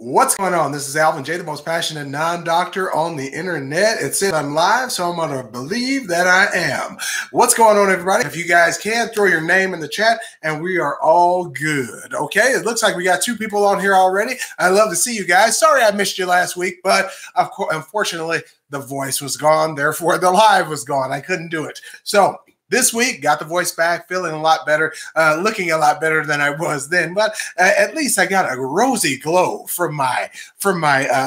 What's going on? This is Alvin J, the most passionate non-doctor on the internet. It says I'm live, so I'm going to believe that I am. What's going on, everybody? If you guys can, throw your name in the chat, and we are all good. Okay, it looks like we got 2 people on here already. I love to see you guys. Sorry I missed you last week, but of course, unfortunately, the voice was gone. Therefore, the live was gone. I couldn't do it. So this week, got the voice back, feeling a lot better, looking a lot better than I was then. But at least I got a rosy glow from my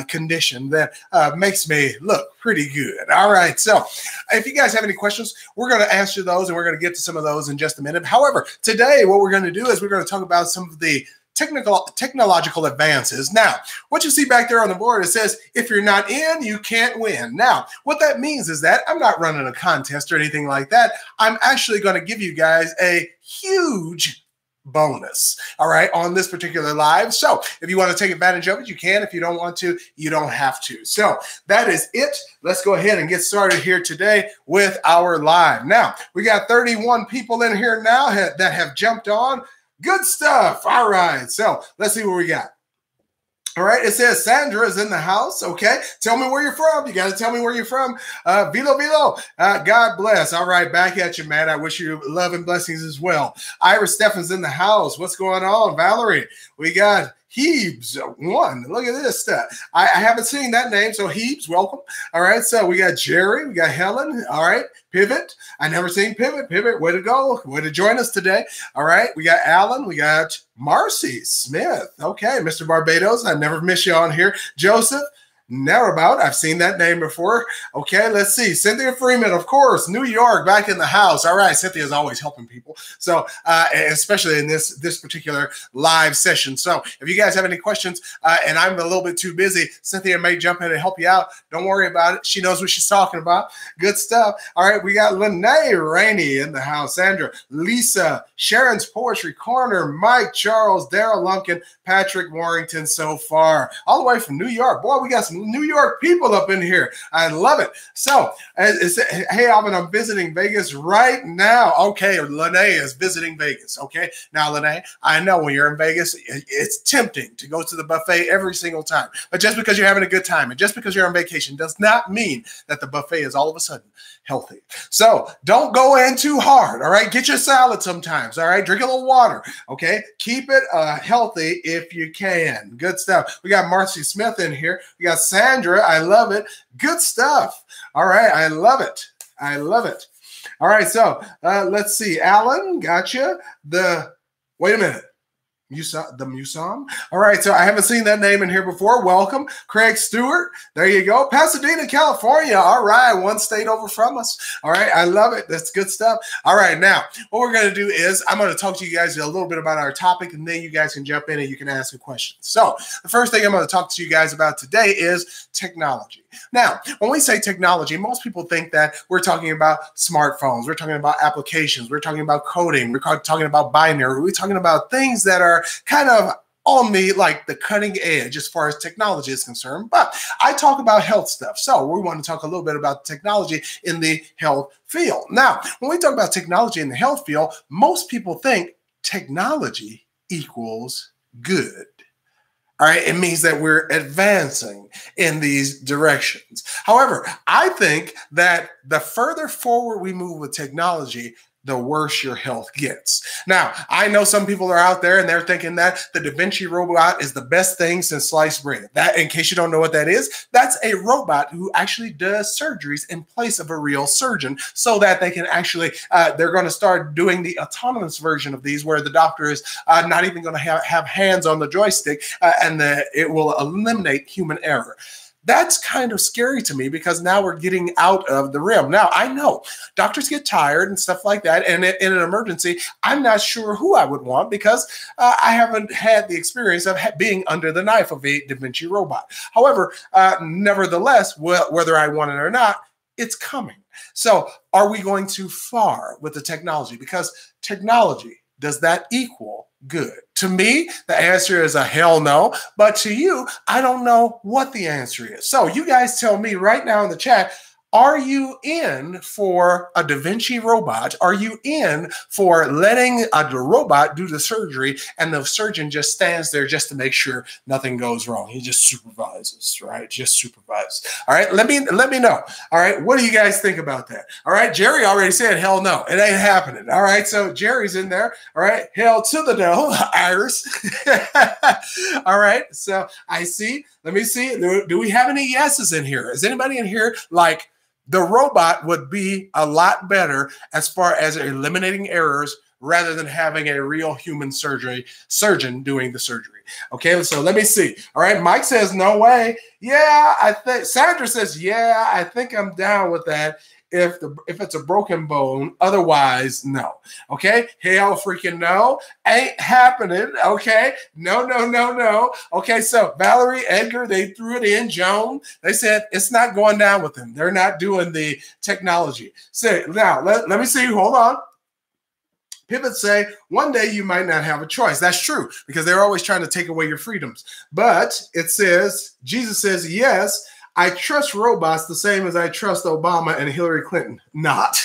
condition that makes me look pretty good. All right, so if you guys have any questions, we're going to answer those, and we're going to get to some of those in just a minute. However, today what we're going to do is we're going to talk about some of the technological advances. Now, what you see back there on the board, it says, if you're not in, you can't win. Now, what that means is that I'm not running a contest or anything like that. I'm actually going to give you guys a huge bonus, all right, on this particular live. So if you want to take advantage of it, you can. If you don't want to, you don't have to. So that is it. Let's go ahead and get started here today with our live. Now, we got 31 people in here now that have jumped on. Good stuff. All right. So let's see what we got. All right. It says Sandra is in the house. Okay. Tell me where you're from. You got to tell me where you're from. Vilo. God bless. All right. Back at you, man. I wish you love and blessings as well. Iris Steffen's in the house. What's going on? Valerie, we got Heebs one. Look at this stuff. I haven't seen that name, so Heebs, welcome. All right, so we got Jerry, we got Helen. All right, Pivot. I never seen Pivot. Pivot, way to go. Way to join us today. All right, we got Alan, we got Marcy Smith. Okay, Mr. Barbados, I never miss you on here. Joseph. Never I've seen that name before. Okay, let's see. Cynthia Freeman, of course, New York, back in the house. All right, Cynthia's always helping people. So, especially in this particular live session. So, if you guys have any questions, and I'm a little bit too busy, Cynthia may jump in and help you out. Don't worry about it. She knows what she's talking about. Good stuff. All right, we got Lene Rainey in the house. Sandra, Lisa, Sharon's Poetry Corner, Mike, Charles, Daryl Lumpkin, Patrick Warrington so far. All the way from New York. Boy, we got some New York people up in here. I love it. So, hey, Alvin, I'm visiting Vegas right now. Okay, Lene is visiting Vegas. Okay, now, Lene, I know when you're in Vegas, it's tempting to go to the buffet every single time. But just because you're having a good time and just because you're on vacation does not mean that the buffet is all of a sudden healthy. So, don't go in too hard. All right, get your salad sometimes. All right, drink a little water. Okay, keep it healthy if you can. Good stuff. We got Marcy Smith in here. We got Sandra, I love it. Good stuff. All right, I love it. I love it. All right, so let's see. Alan, gotcha. Wait a minute. Musam. All right, so I haven't seen that name in here before. Welcome. Craig Stewart. There you go. Pasadena, California. All right, 1 state over from us. All right, I love it. That's good stuff. All right, now, what we're going to do is I'm going to talk to you guys a little bit about our topic, and then you guys can jump in and you can ask a question. So the first thing I'm going to talk to you guys about today is technology. Now, when we say technology, most people think that we're talking about smartphones. We're talking about applications. We're talking about coding. We're talking about binary. We're talking about things that are kind of on the cutting edge as far as technology is concerned. But I talk about health stuff. So we want to talk a little bit about technology in the health field. Now, when we talk about technology in the health field, most people think technology equals good. All right, it means that we're advancing in these directions. However, I think that the further forward we move with technology, the worse your health gets. Now, I know some people are out there and they're thinking that the Da Vinci robot is the best thing since sliced bread. That, in case you don't know what that is, that's a robot who actually does surgeries in place of a real surgeon so that they can actually, they're going to start doing the autonomous version of these where the doctor is not even going to have hands on the joystick and it will eliminate human error. That's kind of scary to me because now we're getting out of the realm. Now, I know doctors get tired and stuff like that. And in an emergency, I'm not sure who I would want because I haven't had the experience of being under the knife of a Da Vinci robot. However, nevertheless, whether I want it or not, it's coming. So are we going too far with the technology? Because technology, does that equal good? To me, the answer is a hell no. But to you, I don't know what the answer is. So you guys tell me right now in the chat, Are you in for a Da Vinci robot? Are you in for letting a robot do the surgery and the surgeon just stands there just to make sure nothing goes wrong? He just supervises, right? Just supervises. All right, let me know. All right, what do you guys think about that? All right, Jerry already said hell no, it ain't happening. All right, so Jerry's in there. All right, hell to the no, Iris. All right, so I see. Let me see. Do we have any yeses in here? Is anybody in here like the robot would be a lot better as far as eliminating errors rather than having a real human surgeon doing the surgery? Okay, so let me see. All right, Mike says no way. Yeah, I think Sandra says, yeah, I think I'm down with that. If it's a broken bone, otherwise, no. Okay, hell freaking no, ain't happening. Okay, no. Okay, so Valerie, Edgar, they threw it in. Joan, they said it's not going down with them. They're not doing the technology. So now let me see. Hold on. Pivot say, one day you might not have a choice. That's true, because they're always trying to take away your freedoms. But it says, Jesus says, yes, I trust robots the same as I trust Obama and Hillary Clinton. Not.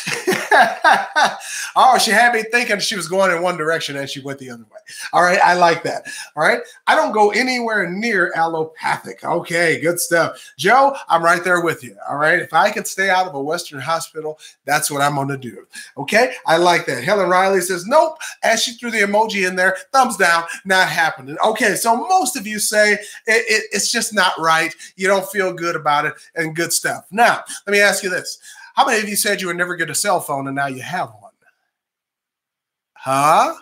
Oh, she had me thinking she was going in one direction and she went the other way. All right, I like that. All right, I don't go anywhere near allopathic. Okay, good stuff. Joe, I'm right there with you. All right, if I can stay out of a Western hospital, that's what I'm going to do. Okay, I like that. Helen Riley says, nope. As she threw the emoji in there, thumbs down, not happening. Okay, so most of you say it's just not right. You don't feel good about it and good stuff. Now, let me ask you this. How many of you said you would never get a cell phone and now you have one? Huh?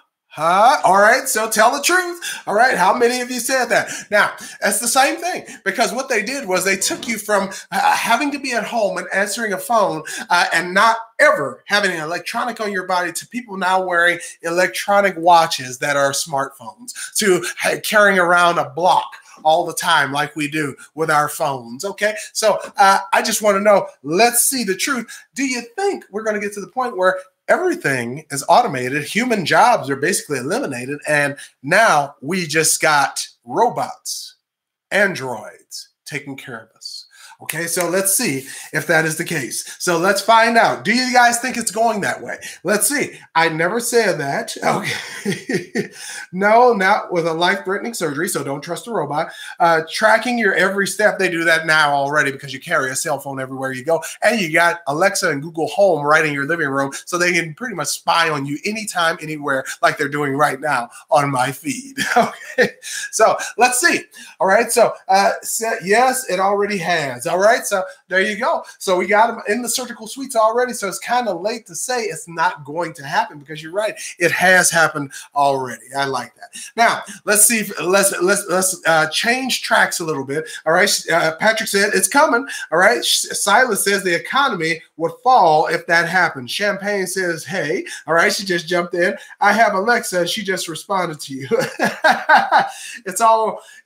All right, so tell the truth. All right, how many of you said that? Now, that's the same thing, because what they did was they took you from having to be at home and answering a phone and not ever having an electronic on your body to people now wearing electronic watches that are smartphones, to carrying around a block all the time like we do with our phones. Okay, so I just want to know, let's see the truth. Do you think we're going to get to the point where everything is automated, human jobs are basically eliminated, and now we just got robots, androids taking care of us? Okay, so let's see if that is the case. So let's find out. Do you guys think it's going that way? Let's see. I never said that. Okay. No, not with a life-threatening surgery, so don't trust a robot. Tracking your every step, they do that now already because you carry a cell phone everywhere you go. And you got Alexa and Google Home right in your living room, so they can pretty much spy on you anytime, anywhere, like they're doing right now on my feed. Okay, so let's see. All right, so yes, it already has. All right, so there you go. So we got them in the surgical suites already. So it's kind of late to say it's not going to happen, because you're right, it has happened already. I like that. Now let's see. Let's change tracks a little bit. All right, Patrick said it's coming. All right, Silas says the economy would fall if that happened. Champagne says, hey. All right, she just jumped in. I have Alexa, and she just responded to you.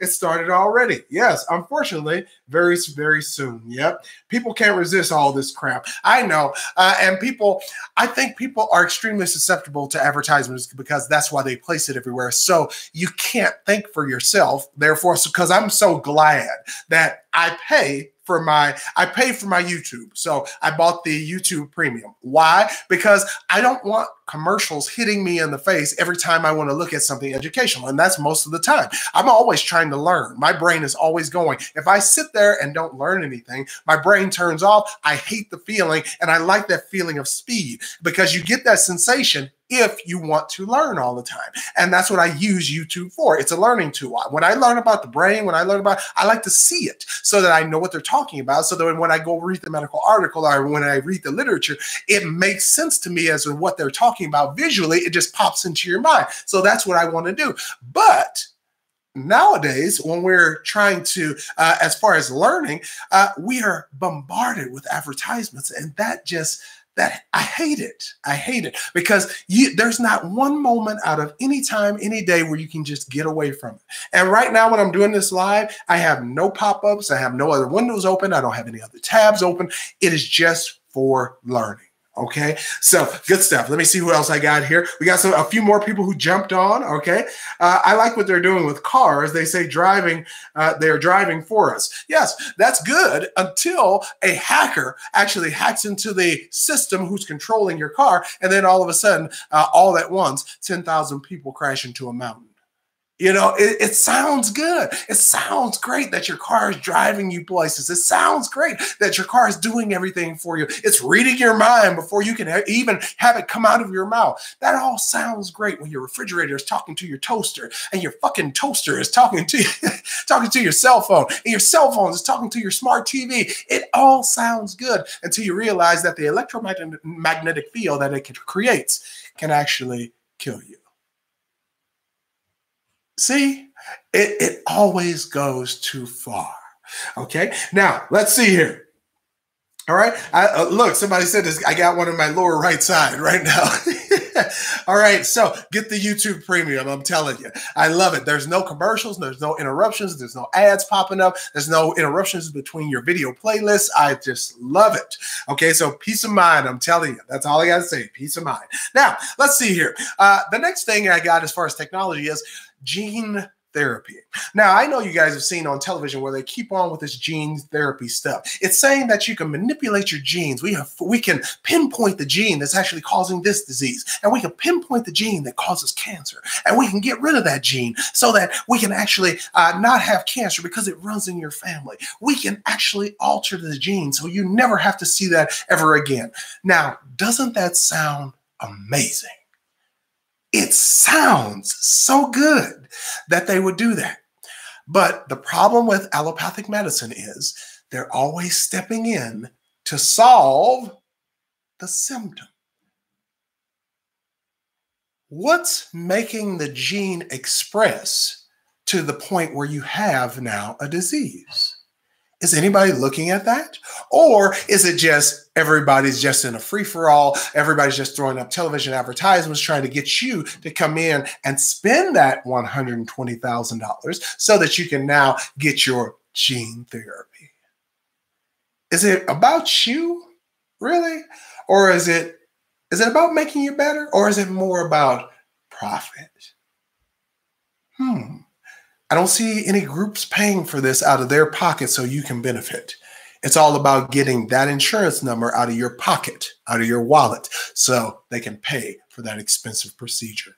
It started already. Yes, unfortunately, very soon. Yep. People can't resist all this crap. I know. And I think people are extremely susceptible to advertisements because that's why they place it everywhere. So you can't think for yourself. Therefore, because I'm so glad that I pay for my YouTube. So I bought the YouTube Premium. Why? Because I don't want commercials hitting me in the face every time I want to look at something educational. And that's most of the time. I'm always trying to learn. My brain is always going. If I sit there and don't learn anything, my brain turns off. I hate the feeling. And I like that feeling of speed, because you get that sensation if you want to learn all the time. And that's what I use YouTube for. It's a learning tool. When I learn about the brain, I like to see it so that I know what they're talking about, so that when I go read the medical article or when I read the literature, it makes sense to me as to what they're talking about visually. It just pops into your mind. So that's what I want to do. But nowadays, when we're trying to, as far as learning, we are bombarded with advertisements, and that I hate it. I hate it, because there's not one moment out of any time, any day where you can just get away from it. And right now, when I'm doing this live, I have no pop-ups. I have no other windows open. I don't have any other tabs open. It is just for learning. Okay, so good stuff. Let me see who else I got here. We got a few more people who jumped on. Okay, I like what they're doing with cars. They say driving, they're driving for us. Yes, that's good until a hacker actually hacks into the system who's controlling your car, and then all of a sudden, all at once, 10,000 people crash into a mountain. You know, it sounds good. It sounds great that your car is driving you places. It sounds great that your car is doing everything for you. It's reading your mind before you can even have it come out of your mouth. That all sounds great when your refrigerator is talking to your toaster and your fucking toaster is talking to you, talking to your cell phone, and your cell phone is talking to your smart TV. It all sounds good until you realize that the electromagnetic field that it creates can actually kill you. See, it always goes too far. Okay, now let's see here. All right, look, somebody said this. I got one in my lower right side right now. All right, so get the YouTube Premium. I'm telling you, I love it. There's no commercials. There's no interruptions. There's no ads popping up. There's no interruptions between your video playlists. I just love it. Okay, so peace of mind. I'm telling you, that's all I got to say. Peace of mind. Now, let's see here. The next thing I got as far as technology is gene therapy. Now, I know you guys have seen on television where they keep on with this gene therapy stuff. It's saying that you can manipulate your genes. We can pinpoint the gene that's actually causing this disease, and we can pinpoint the gene that causes cancer, and we can get rid of that gene so that we can actually not have cancer because it runs in your family. We can actually alter the gene so you never have to see that ever again. Now, doesn't that sound amazing? It sounds so good that they would do that. But the problem with allopathic medicine is they're always stepping in to solve the symptom. What's making the gene express to the point where you have now a disease? Is anybody looking at that? Or is it just everybody's just in a free-for-all? Everybody's just throwing up television advertisements trying to get you to come in and spend that $120,000 so that you can now get your gene therapy? Is it about you, really? Or is it about making you better? Or is it more about profit? I don't see any groups paying for this out of their pocket so you can benefit. It's all about getting that insurance number out of your pocket, out of your wallet, so they can pay for that expensive procedure.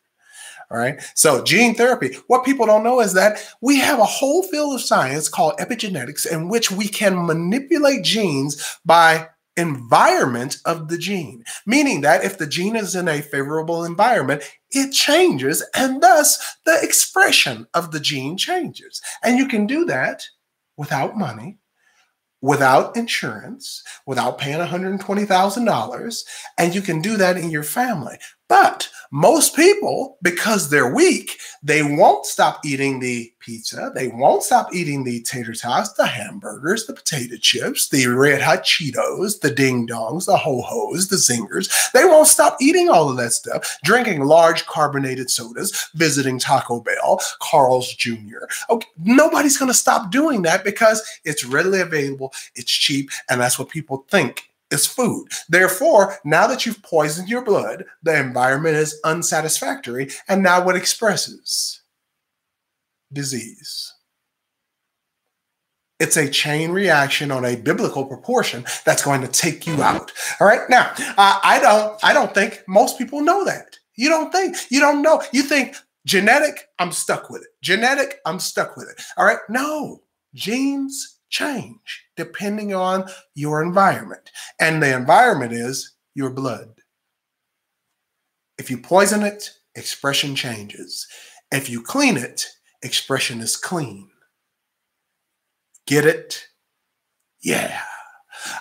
All right. So gene therapy, what people don't know is that we have a whole field of science called epigenetics in which we can manipulate genes by environment of the gene, meaning that if the gene is in a favorable environment, it changes, and thus the expression of the gene changes. And you can do that without money, without insurance, without paying $120,000, and you can do that in your family. But most people, because they're weak, they won't stop eating the pizza. They won't stop eating the tater tots, the hamburgers, the potato chips, the red hot Cheetos, the ding dongs, the ho-hos, the zingers. They won't stop eating all of that stuff, drinking large carbonated sodas, visiting Taco Bell, Carl's Jr. Okay, nobody's going to stop doing that because it's readily available, it's cheap, and that's what people think is food. Therefore, now that you've poisoned your blood, the environment is unsatisfactory, and now what expresses? Disease. It's a chain reaction on a biblical proportion that's going to take you out. All right. Now, I don't think most people know that. You don't know. You think genetic, I'm stuck with it. Genetic, I'm stuck with it. All right. No, genes change depending on your environment. And the environment is your blood. If you poison it, expression changes. If you clean it, expression is clean. Get it? Yeah.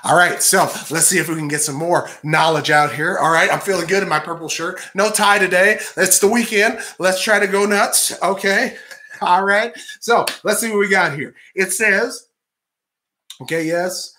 All right, so let's see if we can get some more knowledge out here. All right, I'm feeling good in my purple shirt. No tie today. It's the weekend. Let's try to go nuts. Okay. All right. So let's see what we got here. It says, okay, yes.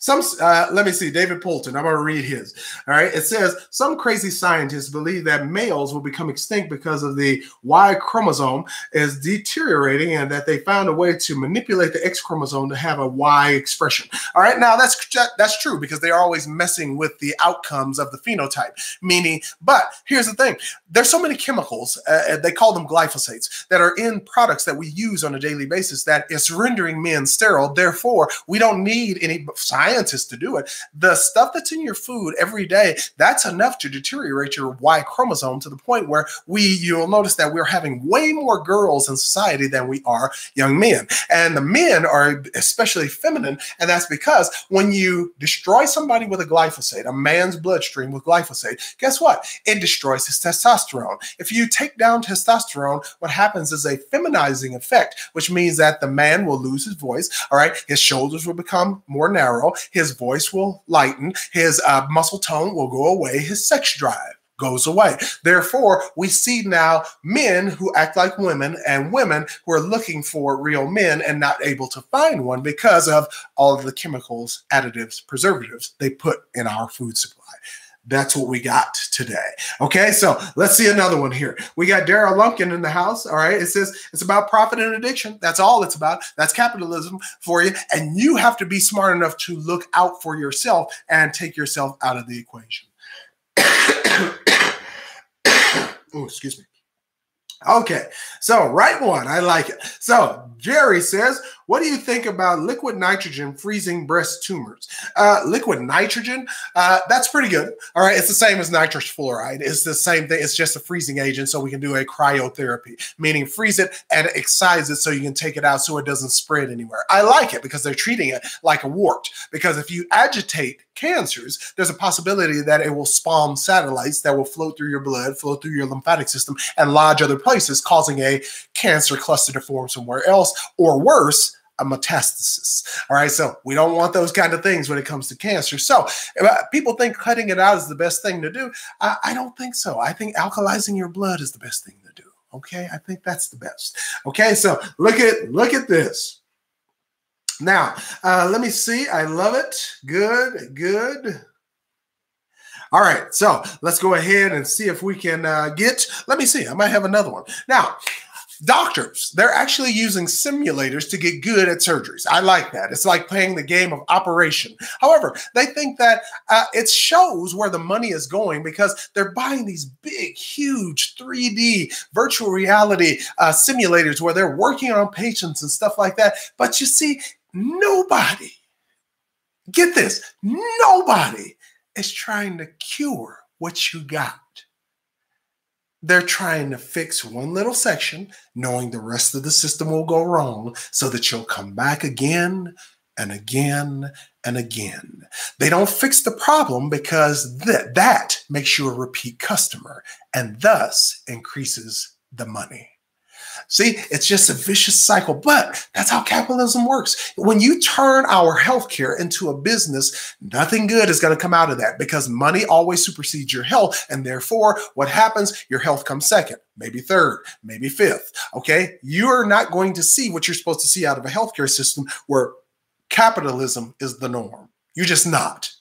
Let me see, David Poulton. I'm going to read his. All right. It says some crazy scientists believe that males will become extinct because of the Y chromosome is deteriorating and that they found a way to manipulate the X chromosome to have a Y expression. All right. Now that's true because they're always messing with the outcomes of the phenotype, meaning, but here's the thing. There's so many chemicals, they call them glyphosates, that are in products that we use on a daily basis that is rendering men sterile. Therefore, we don't need any scientists to do it. The stuff that's in your food every day, that's enough to deteriorate your Y chromosome to the point where you'll notice that we're having way more girls in society than we are young men. And the men are especially feminine. And that's because when you destroy somebody with a glyphosate, a man's bloodstream with glyphosate, guess what? It destroys his testosterone. If you take down testosterone, what happens is a feminizing effect, which means that the man will lose his voice. All right. His shoulders will become more narrow. His voice will lighten. His muscle tone will go away. His sex drive goes away. Therefore, we see now men who act like women and women who are looking for real men and not able to find one because of all of the chemicals, additives, preservatives they put in our food supply. That's what we got today. Okay, so let's see another one here. We got Daryl Lumpkin in the house. All right, it says it's about profit and addiction. That's all it's about. That's capitalism for you. And you have to be smart enough to look out for yourself and take yourself out of the equation. Oh, excuse me. Okay, so right one, I like it. So Jerry says, what do you think about liquid nitrogen freezing breast tumors? Liquid nitrogen, that's pretty good. All right, it's the same as nitrous fluoride. It's the same thing. It's just a freezing agent, so we can do a cryotherapy, meaning freeze it and excise it so you can take it out so it doesn't spread anywhere. I like it because they're treating it like a wart. Because if you agitate cancers, there's a possibility that it will spawn satellites that will float through your blood, flow through your lymphatic system, and lodge other places, causing a cancer cluster to form somewhere else, or worse, a metastasis. All right, so we don't want those kind of things when it comes to cancer. So people think cutting it out is the best thing to do. I don't think so. I think alkalizing your blood is the best thing to do. Okay, I think that's the best. Okay, so look at this. Now, let me see. I love it. Good, good. All right, so let's go ahead and see if we can let me see. I might have another one. Now, doctors, they're actually using simulators to get good at surgeries. I like that. It's like playing the game of operation. However, they think that it shows where the money is going because they're buying these big, huge 3D virtual reality simulators where they're working on patients and stuff like that. But you see, nobody, get this, nobody is trying to cure what you got. They're trying to fix one little section, knowing the rest of the system will go wrong so that you'll come back again and again and again. They don't fix the problem because that makes you a repeat customer and thus increases the money. See, it's just a vicious cycle, but that's how capitalism works. When you turn our healthcare into a business, nothing good is going to come out of that because money always supersedes your health. And therefore, what happens? Your health comes second, maybe third, maybe fifth. Okay. You're not going to see what you're supposed to see out of a healthcare system where capitalism is the norm. You're just not.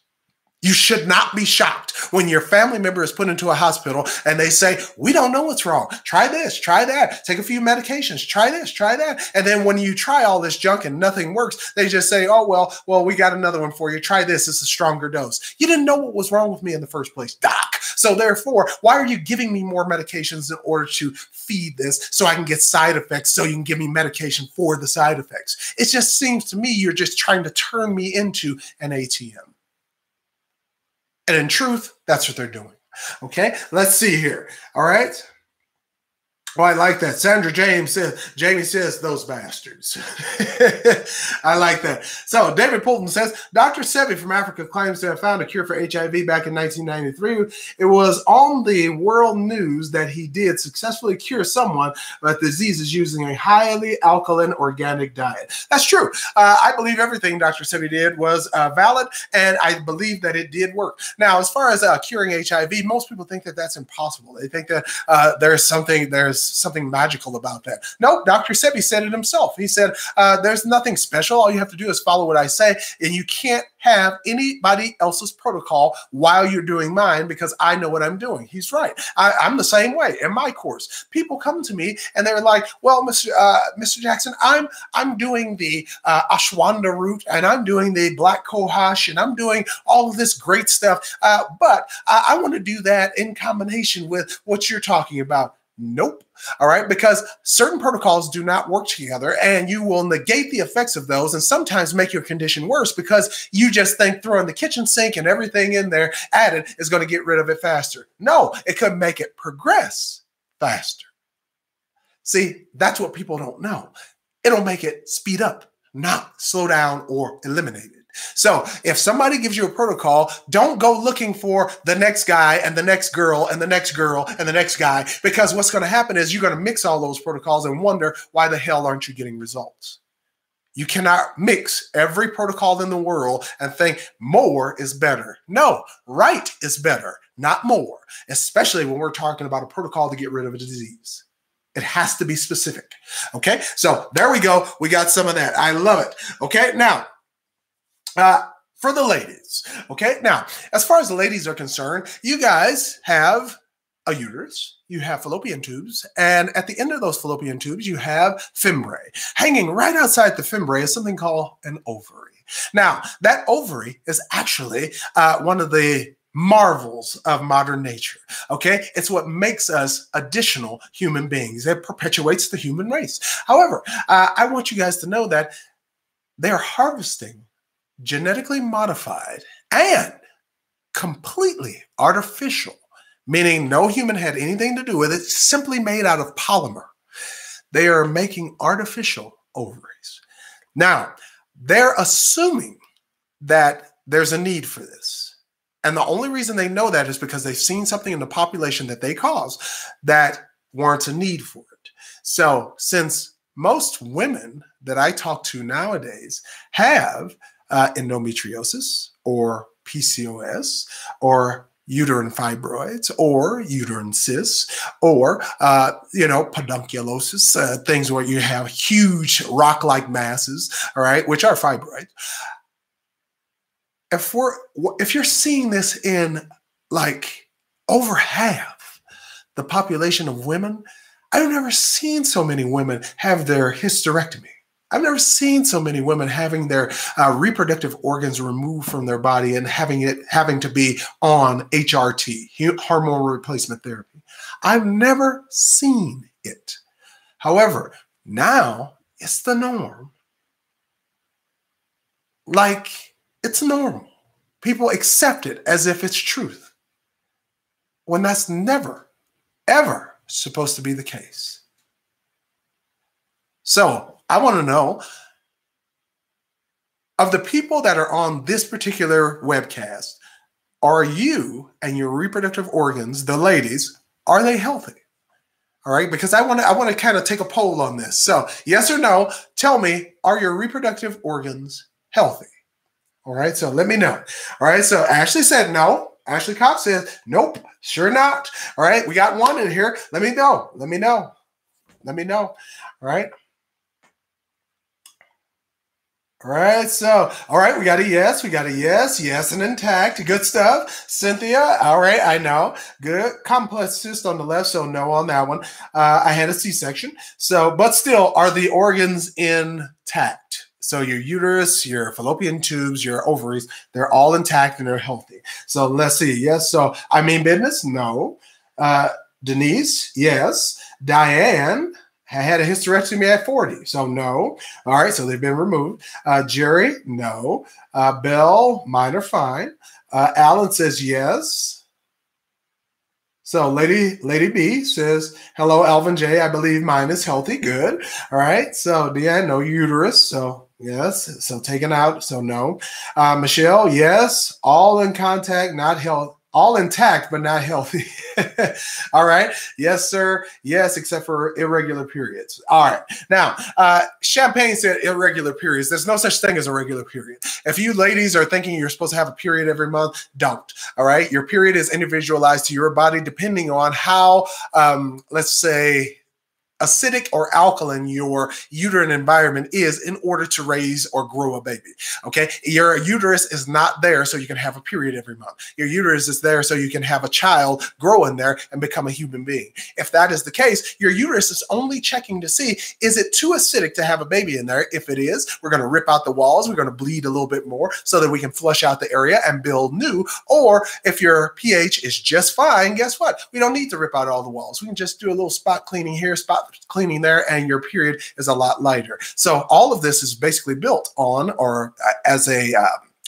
You should not be shocked when your family member is put into a hospital and they say, we don't know what's wrong. Try this, try that, take a few medications, try this, try that. And then when you try all this junk and nothing works, they just say, oh, well, we got another one for you. Try this. It's a stronger dose. You didn't know what was wrong with me in the first place, doc. So therefore, why are you giving me more medications in order to feed this so I can get side effects so you can give me medication for the side effects? It just seems to me you're just trying to turn me into an ATM. And in truth, that's what they're doing. Okay, let's see here. All right. Oh, I like that. Sandra Jamie says, those bastards. I like that. So David Poulton says, Dr. Sebi from Africa claims to have found a cure for HIV back in 1993. It was on the world news that he did successfully cure someone with diseases using a highly alkaline organic diet. That's true. I believe everything Dr. Sebi did was valid, and I believe that it did work. Now, as far as curing HIV, most people think that that's impossible. They think that there's is something magical about that. No, Dr. Sebi said it himself. He said, there's nothing special. All you have to do is follow what I say, and you can't have anybody else's protocol while you're doing mine because I know what I'm doing. He's right. I'm the same way in my course. People come to me and they're like, well, Mr. Jackson, I'm doing the Ashwanda root, and I'm doing the black cohosh, and I'm doing all of this great stuff. But I want to do that in combination with what you're talking about. Nope. All right. Because certain protocols do not work together, and you will negate the effects of those and sometimes make your condition worse because you just think throwing the kitchen sink and everything in there added is going to get rid of it faster. No, it could make it progress faster. See, that's what people don't know. It'll make it speed up, not slow down or eliminate it. So if somebody gives you a protocol, don't go looking for the next guy and the next girl and the next girl and the next guy, because what's going to happen is you're going to mix all those protocols and wonder why the hell aren't you getting results. You cannot mix every protocol in the world and think more is better. No, right is better, not more, especially when we're talking about a protocol to get rid of a disease. It has to be specific. Okay, so there we go. We got some of that. I love it. Okay, now, for the ladies, okay? Now, as far as the ladies are concerned, you guys have a uterus, you have fallopian tubes, and at the end of those fallopian tubes, you have fimbriae. Hanging right outside the fimbriae is something called an ovary. Now, that ovary is actually one of the marvels of modern nature, okay? It's what makes us additional human beings. It perpetuates the human race. However, I want you guys to know that they're harvesting genetically modified and completely artificial, meaning no human had anything to do with it, simply made out of polymer. They are making artificial ovaries. Now, they're assuming that there's a need for this. And the only reason they know that is because they've seen something in the population that they cause that warrants a need for it. So since most women that I talk to nowadays have endometriosis or PCOS or uterine fibroids or uterine cysts or, pedunculosis, things where you have huge rock-like masses, all right, which are fibroids. If you're seeing this in like over half the population of women, I've never seen so many women have their hysterectomy. I've never seen so many women having their reproductive organs removed from their body and having to be on HRT, hormone replacement therapy. I've never seen it. However, now it's the norm. Like it's normal. People accept it as if it's truth, when that's never, ever supposed to be the case. So I want to know, of the people that are on this particular webcast, are you and your reproductive organs, the ladies, are they healthy? All right, because I want to kind of take a poll on this. So yes or no, tell me, are your reproductive organs healthy? All right, so let me know. All right, so Ashley said no. Ashley Cox says, nope, sure not. All right, we got one in here. Let me know. Let me know. Let me know. All right. All right, so, all right, we got a yes, yes and intact, good stuff. Cynthia, all right, I know, good. Complex cyst on the left, so no on that one. I had a C-section, so, but still, are the organs intact? So your uterus, your fallopian tubes, your ovaries, they're all intact and they're healthy. So let's see, yes, so I mean business, no. Denise, yes. Diane, I had a hysterectomy at 40, so no. All right, so they've been removed. Jerry, no. Bell, mine are fine. Alan says yes. So Lady B says, hello, Alvin J. I believe mine is healthy. Good. All right, so Deanne, no uterus, so yes. So taken out, so no. Michelle, yes. All in contact, not healthy. All intact, but not healthy. All right. Yes, sir. Yes, except for irregular periods. All right. Now, Champagne said irregular periods. There's no such thing as a regular period. If you ladies are thinking you're supposed to have a period every month, don't. All right. Your period is individualized to your body depending on how, let's say, acidic or alkaline your uterine environment is in order to raise or grow a baby. Okay, your uterus is not there so you can have a period every month. Your uterus is there so you can have a child grow in there and become a human being. If that is the case, your uterus is only checking to see, is it too acidic to have a baby in there? If it is, we're going to rip out the walls. We're going to bleed a little bit more so that we can flush out the area and build new. Or if your pH is just fine, guess what? We don't need to rip out all the walls. We can just do a little spot cleaning here, spot cleaning there, and your period is a lot lighter. So all of this is basically built on, or as a,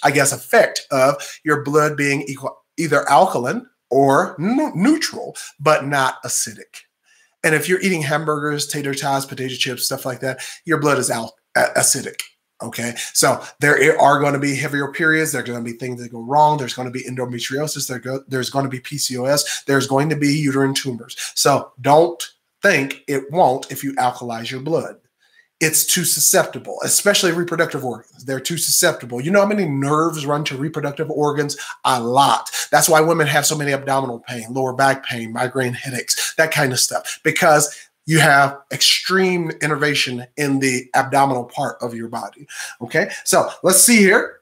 I guess, effect of your blood being either alkaline or neutral, but not acidic. And if you're eating hamburgers, tater tots, potato chips, stuff like that, your blood is acidic. Okay, so there are going to be heavier periods. There are going to be things that go wrong. There's going to be endometriosis. There's going to be PCOS. There's going to be uterine tumors. So don't think it won't if you alkalize your blood. It's too susceptible, especially reproductive organs. They're too susceptible. You know how many nerves run to reproductive organs? A lot. That's why women have so many abdominal pain, lower back pain, migraine headaches, that kind of stuff, because you have extreme innervation in the abdominal part of your body. Okay, so let's see here.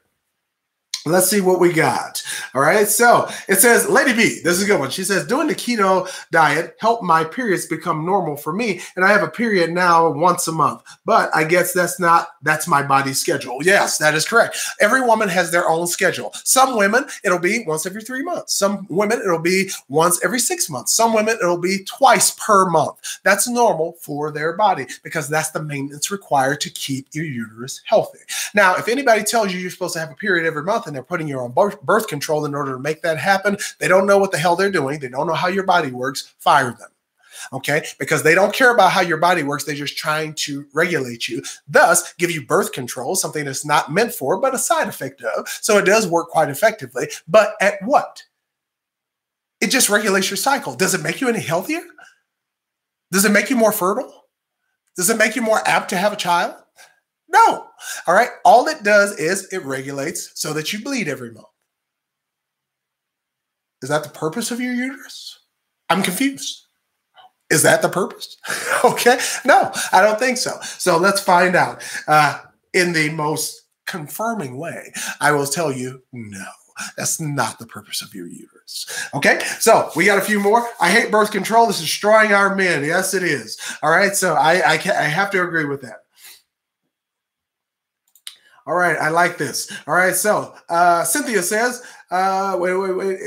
Let's see what we got. All right. So it says, Lady B, this is a good one. She says, doing the keto diet helped my periods become normal for me. And I have a period now once a month, but I guess that's my body's schedule. Yes, that is correct. Every woman has their own schedule. Some women, it'll be once every 3 months. Some women, it'll be once every 6 months. Some women, it'll be twice per month. That's normal for their body because that's the maintenance required to keep your uterus healthy. Now, if anybody tells you you're supposed to have a period every month and they're putting you on birth control in order to make that happen, they don't know what the hell they're doing. They don't know how your body works. Fire them. Okay, because they don't care about how your body works. They're just trying to regulate you, thus give you birth control, something that's not meant for, but a side effect of. So it does work quite effectively. But at what? It just regulates your cycle. Does it make you any healthier? Does it make you more fertile? Does it make you more apt to have a child? No. All right. All it does is it regulates so that you bleed every month. Is that the purpose of your uterus? I'm confused. Is that the purpose? Okay. No, I don't think so. So let's find out. In the most confirming way, I will tell you, no, that's not the purpose of your uterus. Okay. So we got a few more. I hate birth control. This is destroying our men. Yes, it is. All right. So I have to agree with that. All right, I like this. All right, so Cynthia says, wait,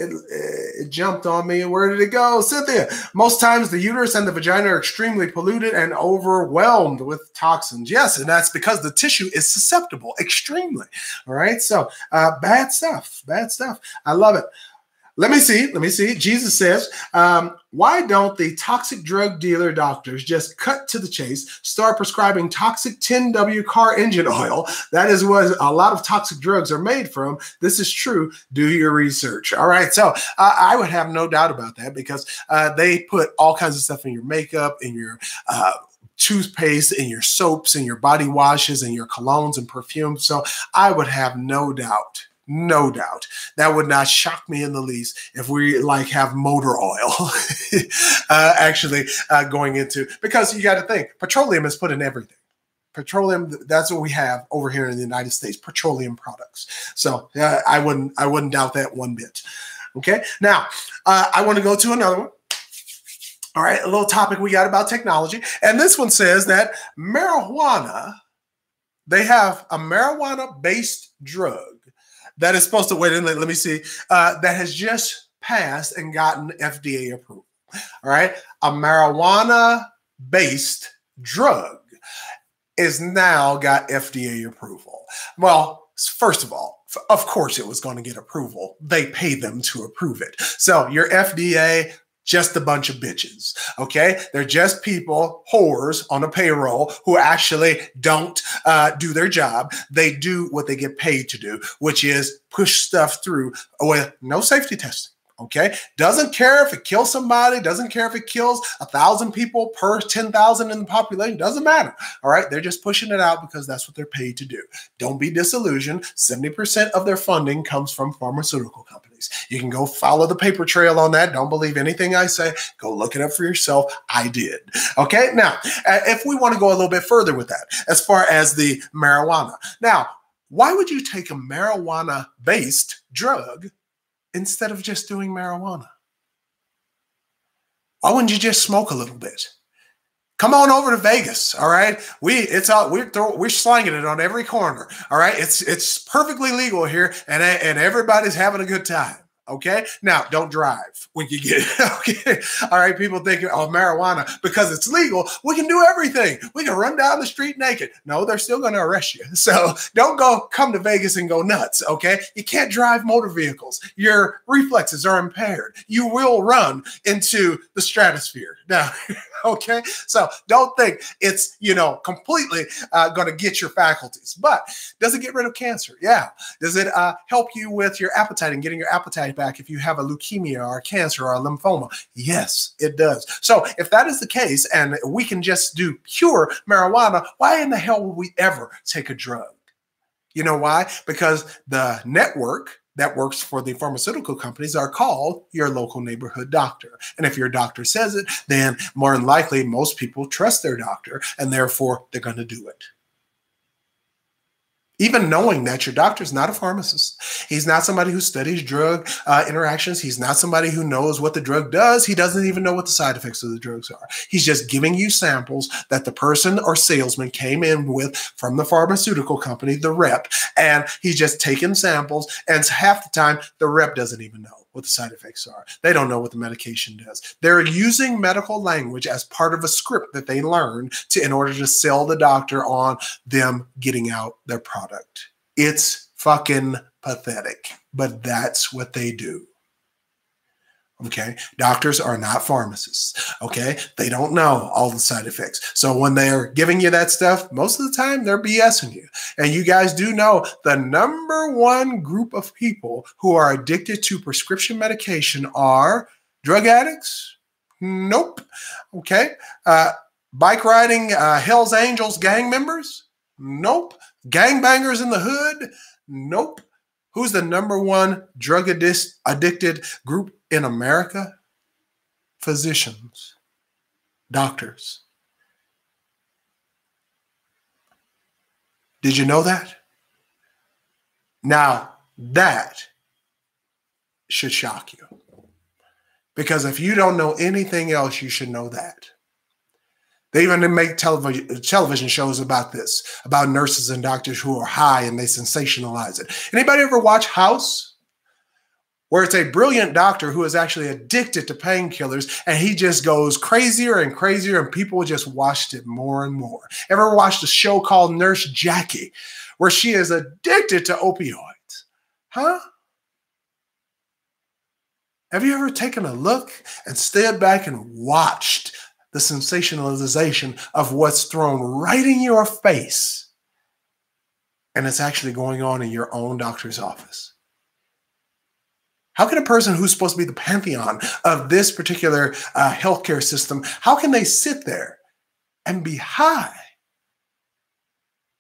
it jumped on me. Where did it go? Cynthia, most times the uterus and the vagina are extremely polluted and overwhelmed with toxins. Yes, and that's because the tissue is susceptible, extremely. All right, so bad stuff, bad stuff. I love it. Let me see. Jesus says, why don't the toxic drug dealer doctors just cut to the chase, start prescribing toxic 10W car engine oil? That is what a lot of toxic drugs are made from. This is true. Do your research. All right. So I would have no doubt about that because they put all kinds of stuff in your makeup, in your toothpaste, in your soaps, in your body washes, in your colognes and perfumes. So I would have no doubt. No doubt. That would not shock me in the least if we have motor oil actually going into, because you got to think petroleum is put in everything. Petroleum, that's what we have over here in the United States, petroleum products. So I wouldn't doubt that one bit. Okay. Now I want to go to another one. All right. A little topic we got about technology. And this one says that marijuana, they have a marijuana-based drug that is supposed to, wait, let me see, that has just passed and gotten FDA approval. All right. A marijuana-based drug is now got FDA approval. Well, first of all, of course it was going to get approval. They pay them to approve it. So your FDA, just a bunch of bitches, okay? They're just people, whores on a payroll who actually don't do their job. They do what they get paid to do, which is push stuff through with no safety testing. Okay, doesn't care if it kills somebody, doesn't care if it kills 1,000 people per 10,000 in the population, doesn't matter. All right, they're just pushing it out because that's what they're paid to do. Don't be disillusioned. 70% of their funding comes from pharmaceutical companies. You can go follow the paper trail on that. Don't believe anything I say. Go look it up for yourself. I did. Okay, now, if we want to go a little bit further with that, as far as the marijuana. Now, why would you take a marijuana-based drug instead of just doing marijuana? Why wouldn't you just smoke a little bit? Come on over to Vegas, all right? We're slanging it on every corner, all right? It's perfectly legal here, and everybody's having a good time. Okay. Now, don't drive when you get it. Okay. All right. People think, oh, marijuana, because it's legal, we can do everything. We can run down the street naked. No, they're still going to arrest you. So don't come to Vegas and go nuts. Okay. You can't drive motor vehicles. Your reflexes are impaired. You will run into the stratosphere. Now, okay. So don't think it's, completely going to get your faculties. But does it get rid of cancer? Yeah. Does it help you with your appetite and getting your appetite back if you have a leukemia or a cancer or a lymphoma? Yes, it does. So if that is the case and we can just do pure marijuana, why in the hell would we ever take a drug? You know why? Because the network that works for the pharmaceutical companies are called your local neighborhood doctor. And if your doctor says it, then more than likely most people trust their doctor and therefore they're going to do it. Even knowing that your doctor is not a pharmacist. He's not somebody who studies drug interactions. He's not somebody who knows what the drug does. He doesn't even know what the side effects of the drugs are. He's just giving you samples that the person or salesman came in with from the pharmaceutical company, the rep, and he's just taking samples, and half the time the rep doesn't even know what the side effects are. They don't know what the medication does. They're using medical language as part of a script that they learn in order to sell the doctor on them getting out their product. It's fucking pathetic, but that's what they do. Okay, doctors are not pharmacists. Okay, they don't know all the side effects. So when they're giving you that stuff, most of the time they're BSing you. And you guys do know the number one group of people who are addicted to prescription medication are drug addicts? Nope. Okay, bike riding Hell's Angels gang members? Nope. Gangbangers in the hood? Nope. Who's the number one drug addicted group in America? Physicians, doctors. Did you know that? Now, that should shock you. Because if you don't know anything else, you should know that. They even make television shows about this, about nurses and doctors who are high and they sensationalize it. Anybody ever watch House? Where it's a brilliant doctor who is actually addicted to painkillers and he just goes crazier and crazier and people just watched it more and more. Ever watched a show called Nurse Jackie where she is addicted to opioids? Huh? Have you ever taken a look and stood back and watched the sensationalization of what's thrown right in your face, and it's actually going on in your own doctor's office? How can a person who's supposed to be the pantheon of this particular healthcare system, how can they sit there and be high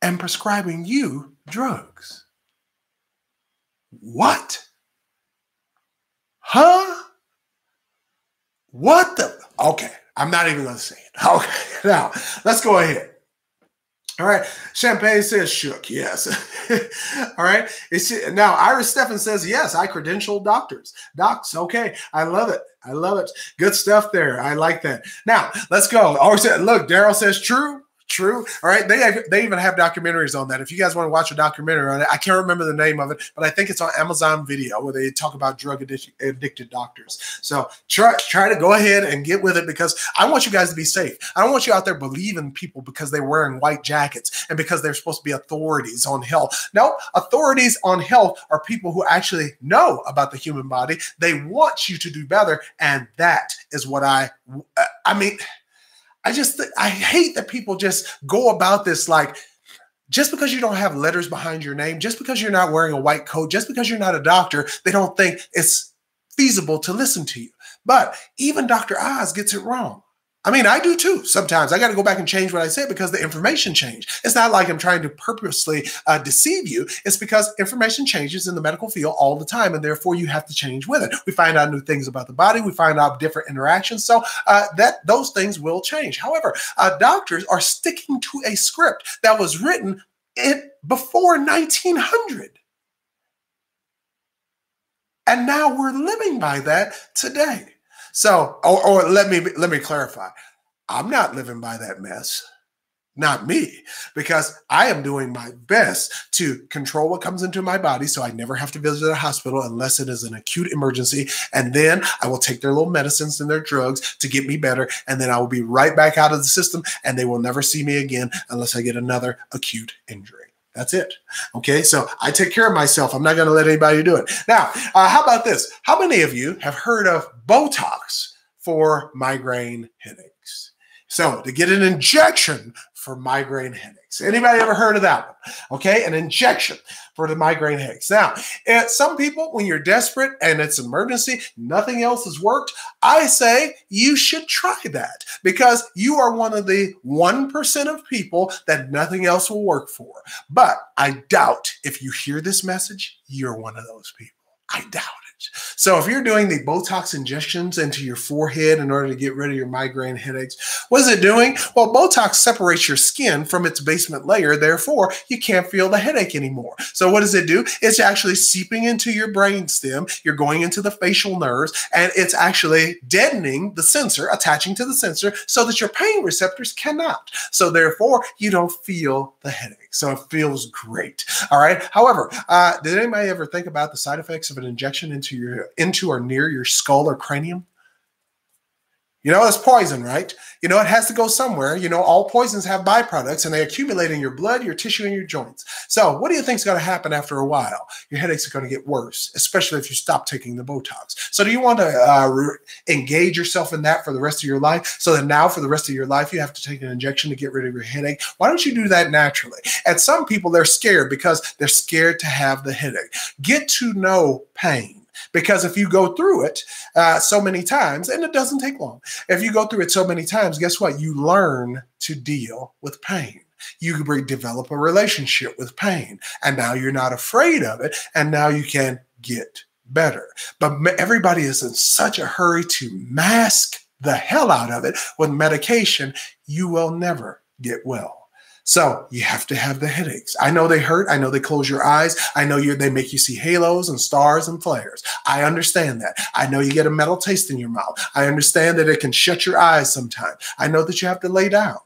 and prescribing you drugs? What? Huh? What the? Okay. I'm not even going to say it. Okay, now let's go ahead. All right, Champagne says shook. Yes. All right. Now Iris Stephan says yes. I credential doctors. Docs. Okay, I love it. I love it. Good stuff there. I like that. Now let's go. Look, Daryl says true. True. All right. They even have documentaries on that. If you guys want to watch a documentary on it, I can't remember the name of it, but I think it's on Amazon Video where they talk about drug addicted doctors. So try to go ahead and get with it because I want you guys to be safe. I don't want you out there believing people because they're wearing white jackets and because they're supposed to be authorities on health. No, authorities on health are people who actually know about the human body. They want you to do better. And that is what I mean. I hate that people just go about this like, just because you don't have letters behind your name, just because you're not wearing a white coat, just because you're not a doctor, they don't think it's feasible to listen to you. But even Dr. Oz gets it wrong. I mean, I do too. Sometimes I got to go back and change what I say because the information changed. It's not like I'm trying to purposely deceive you. It's because information changes in the medical field all the time, and therefore you have to change with it. We find out new things about the body. We find out different interactions. So those things will change. However, doctors are sticking to a script that was written before 1900. And now we're living by that today. So, or let me clarify. I'm not living by that mess. Not me, because I am doing my best to control what comes into my body so I never have to visit a hospital unless it is an acute emergency. And then I will take their little medicines and their drugs to get me better. And then I will be right back out of the system and they will never see me again unless I get another acute injury. That's it. Okay, so I take care of myself. I'm not going to let anybody do it. Now, how about this? How many of you have heard of Botox for migraine headaches? So to get an injection for migraine headaches. Anybody ever heard of that one? Okay, an injection for the migraine headaches. Now, some people, when you're desperate and it's an emergency, nothing else has worked, I say you should try that because you are one of the 1% of people that nothing else will work for. But I doubt if you hear this message, you're one of those people. I doubt it. So if you're doing the Botox injections into your forehead in order to get rid of your migraine headaches, what is it doing? Well, Botox separates your skin from its basement layer. Therefore, you can't feel the headache anymore. So what does it do? It's actually seeping into your brainstem. You're going into the facial nerves, and it's actually deadening the sensor, attaching to the sensor so that your pain receptors cannot. So therefore, you don't feel the headache. So it feels great. All right. However, did anybody ever think about the side effects of an injection into or near your skull or cranium? You know, it's poison, right? You know, it has to go somewhere. You know, all poisons have byproducts and they accumulate in your blood, your tissue, and your joints. So what do you think is going to happen after a while? Your headaches are going to get worse, especially if you stop taking the Botox. So do you want to engage yourself in that for the rest of your life? So that now for the rest of your life, you have to take an injection to get rid of your headache? Why don't you do that naturally? And some people, they're scared because they're scared to have the headache. Get to know pain. Because if you go through it so many times, and it doesn't take long, if you go through it so many times, guess what? You learn to deal with pain. You develop a relationship with pain, and now you're not afraid of it, and now you can get better. But everybody is in such a hurry to mask the hell out of it with medication. You will never get well. So you have to have the headaches. I know they hurt. I know they close your eyes. I know they make you see halos and stars and flares. I understand that. I know you get a metal taste in your mouth. I understand that it can shut your eyes sometimes. I know that you have to lay down.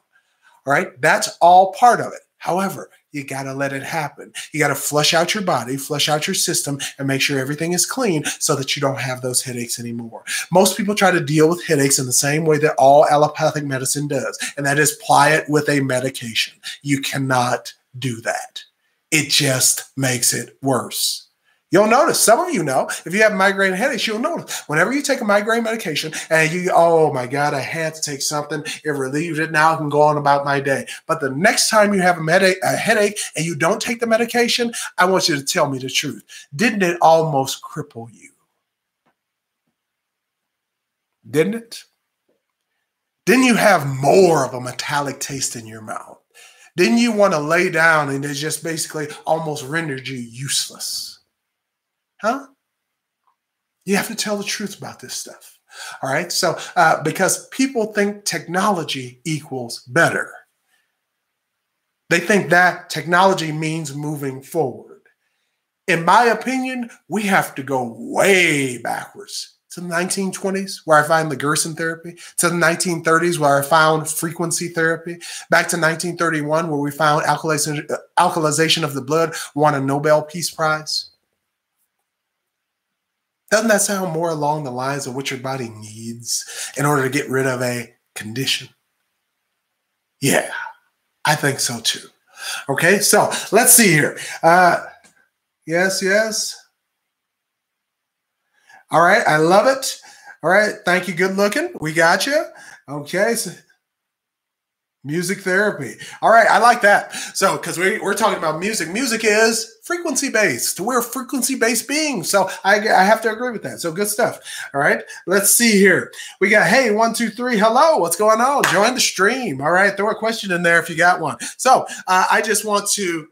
All right. That's all part of it. However, you got to let it happen. You got to flush out your body, flush out your system, and make sure everything is clean so that you don't have those headaches anymore. Most people try to deal with headaches in the same way that all allopathic medicine does, and that is ply it with a medication. You cannot do that. It just makes it worse. You'll notice, some of you know, if you have migraine headaches, you'll notice whenever you take a migraine medication and you, oh my God, I had to take something, it relieved it, now I can go on about my day. But the next time you have a headache and you don't take the medication, I want you to tell me the truth. Didn't it almost cripple you? Didn't it? Didn't you have more of a metallic taste in your mouth? Didn't you want to lay down and it just basically almost rendered you useless? Huh? You have to tell the truth about this stuff. All right. So because people think technology equals better. They think that technology means moving forward. In my opinion, we have to go way backwards to the 1920s, where I find the Gerson therapy, to the 1930s, where I found frequency therapy, back to 1931, where we found alkalization of the blood, won a Nobel Peace Prize. Doesn't that sound more along the lines of what your body needs in order to get rid of a condition? Yeah, I think so too. Okay, so let's see here. Yes. All right, I love it. All right, thank you, good looking. We got you. Okay, so Music therapy. All right, I like that. So, because we're talking about music. Music is frequency-based. We're frequency-based beings. So I have to agree with that. So good stuff. All right, let's see here. We got, hey, 1, 2, 3, hello. What's going on? Join the stream. All right, throw a question in there if you got one. So I just want to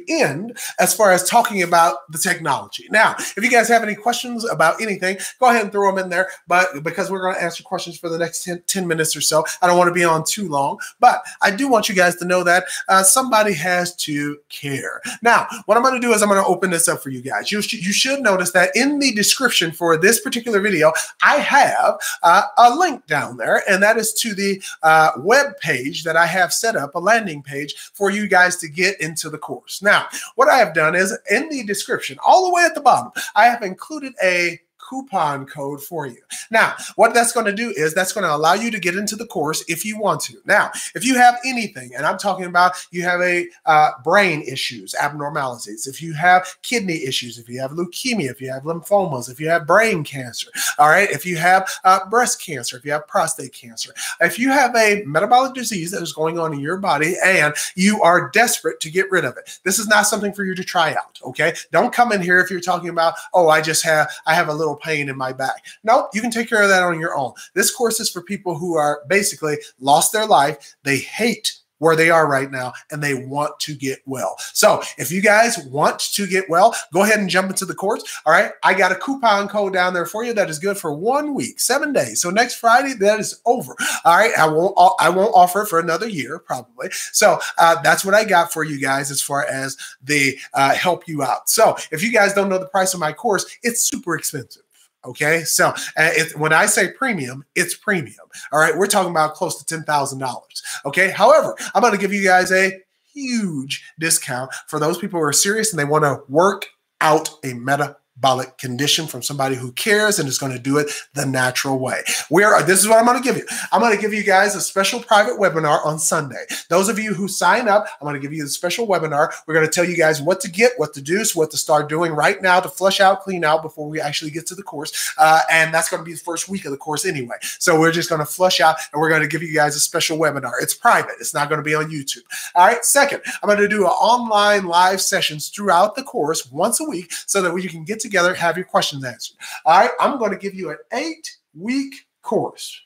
end as far as talking about the technology. Now, if you guys have any questions about anything, go ahead and throw them in there. But because we're going to answer questions for the next 10 minutes or so, I don't want to be on too long. But I do want you guys to know that somebody has to care. Now, what I'm going to do is I'm going to open this up for you guys. You should notice that in the description for this particular video, I have a link down there, and that is to the web page that I have set up, a landing page for you guys to get into the course. Now, what I have done is in the description, all the way at the bottom, I have included a coupon code for you. Now, what that's going to do is that's going to allow you to get into the course if you want to. Now, if you have anything, and I'm talking about you have a brain issues, abnormalities, if you have kidney issues, if you have leukemia, if you have lymphomas, if you have brain cancer, all right, if you have breast cancer, if you have prostate cancer, if you have a metabolic disease that is going on in your body and you are desperate to get rid of it, this is not something for you to try out, okay? Don't come in here if you're talking about, oh, I have a little pain in my back. No, you can take care of that on your own. This course is for people who are basically lost their life. They hate where they are right now, and they want to get well. So if you guys want to get well, go ahead and jump into the course. All right. I got a coupon code down there for you that is good for 1 week, 7 days. So next Friday, that is over. All right. I won't offer it for another year, probably. So that's what I got for you guys as far as the help you out. So if you guys don't know the price of my course, it's super expensive. Okay, so when I say premium, it's premium. All right, we're talking about close to $10,000. Okay, however, I'm going to give you guys a huge discount for those people who are serious and they want to work out a metabolic condition from somebody who cares and is going to do it the natural way. This is what I'm going to give you. I'm going to give you guys a special private webinar on Sunday. Those of you who sign up, I'm going to give you a special webinar. We're going to tell you guys what to get, what to do, so what to start doing right now to flush out, clean out before we actually get to the course. And that's going to be the first week of the course anyway. So we're just going to flush out and we're going to give you guys a special webinar. It's private. It's not going to be on YouTube. All right. Second, I'm going to do online live sessions throughout the course once a week so that you can get together, have your questions answered. All right, I'm going to give you an 8-week course.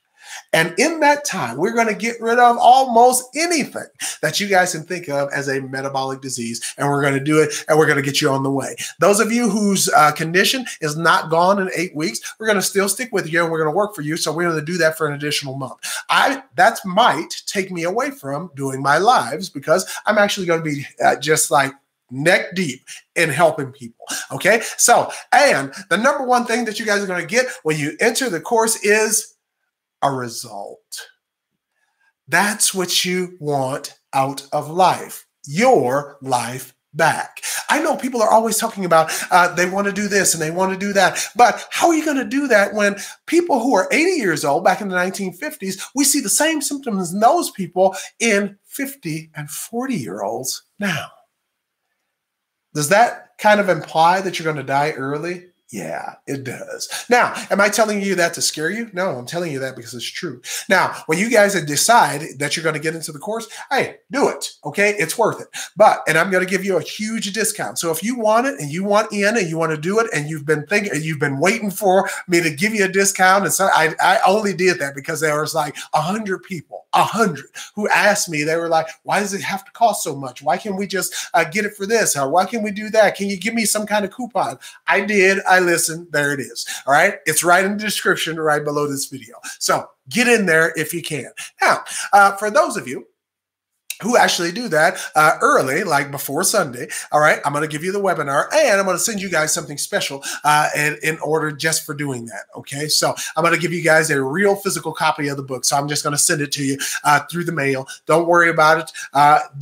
And in that time, we're going to get rid of almost anything that you guys can think of as a metabolic disease. And we're going to do it, and we're going to get you on the way. Those of you whose condition is not gone in 8 weeks, we're going to still stick with you, and we're going to work for you. So we're going to do that for an additional month. That might take me away from doing my lives because I'm actually going to be just like neck deep in helping people. Okay. So, and the number one thing that you guys are going to get when you enter the course is a result. That's what you want out of life, your life back. I know people are always talking about they want to do this and they want to do that, but how are you going to do that when people who are 80 years old back in the 1950s, we see the same symptoms in those people in 50 and 40-year-olds now? Does that kind of imply that you're going to die early? Yeah, it does. Now, am I telling you that to scare you? No, I'm telling you that because it's true. Now, when you guys decide that you're going to get into the course, hey, do it. Okay, it's worth it. And I'm going to give you a huge discount. So if you want it and you want in and you want to do it and you've been waiting for me to give you a discount, and so I only did that because there was like 100 people, 100 who asked me. They were like, "Why does it have to cost so much? Why can't we just get it for this? Or why can't we do that? Can you give me some kind of coupon?" I did. I listened. There it is. All right. It's right in the description right below this video. So get in there if you can. Now, for those of you who actually do that early, like before Sunday, all right, I'm going to give you the webinar, and I'm going to send you guys something special in order just for doing that, okay? So I'm going to give you guys a real physical copy of the book, so I'm just going to send it to you through the mail. Don't worry about it.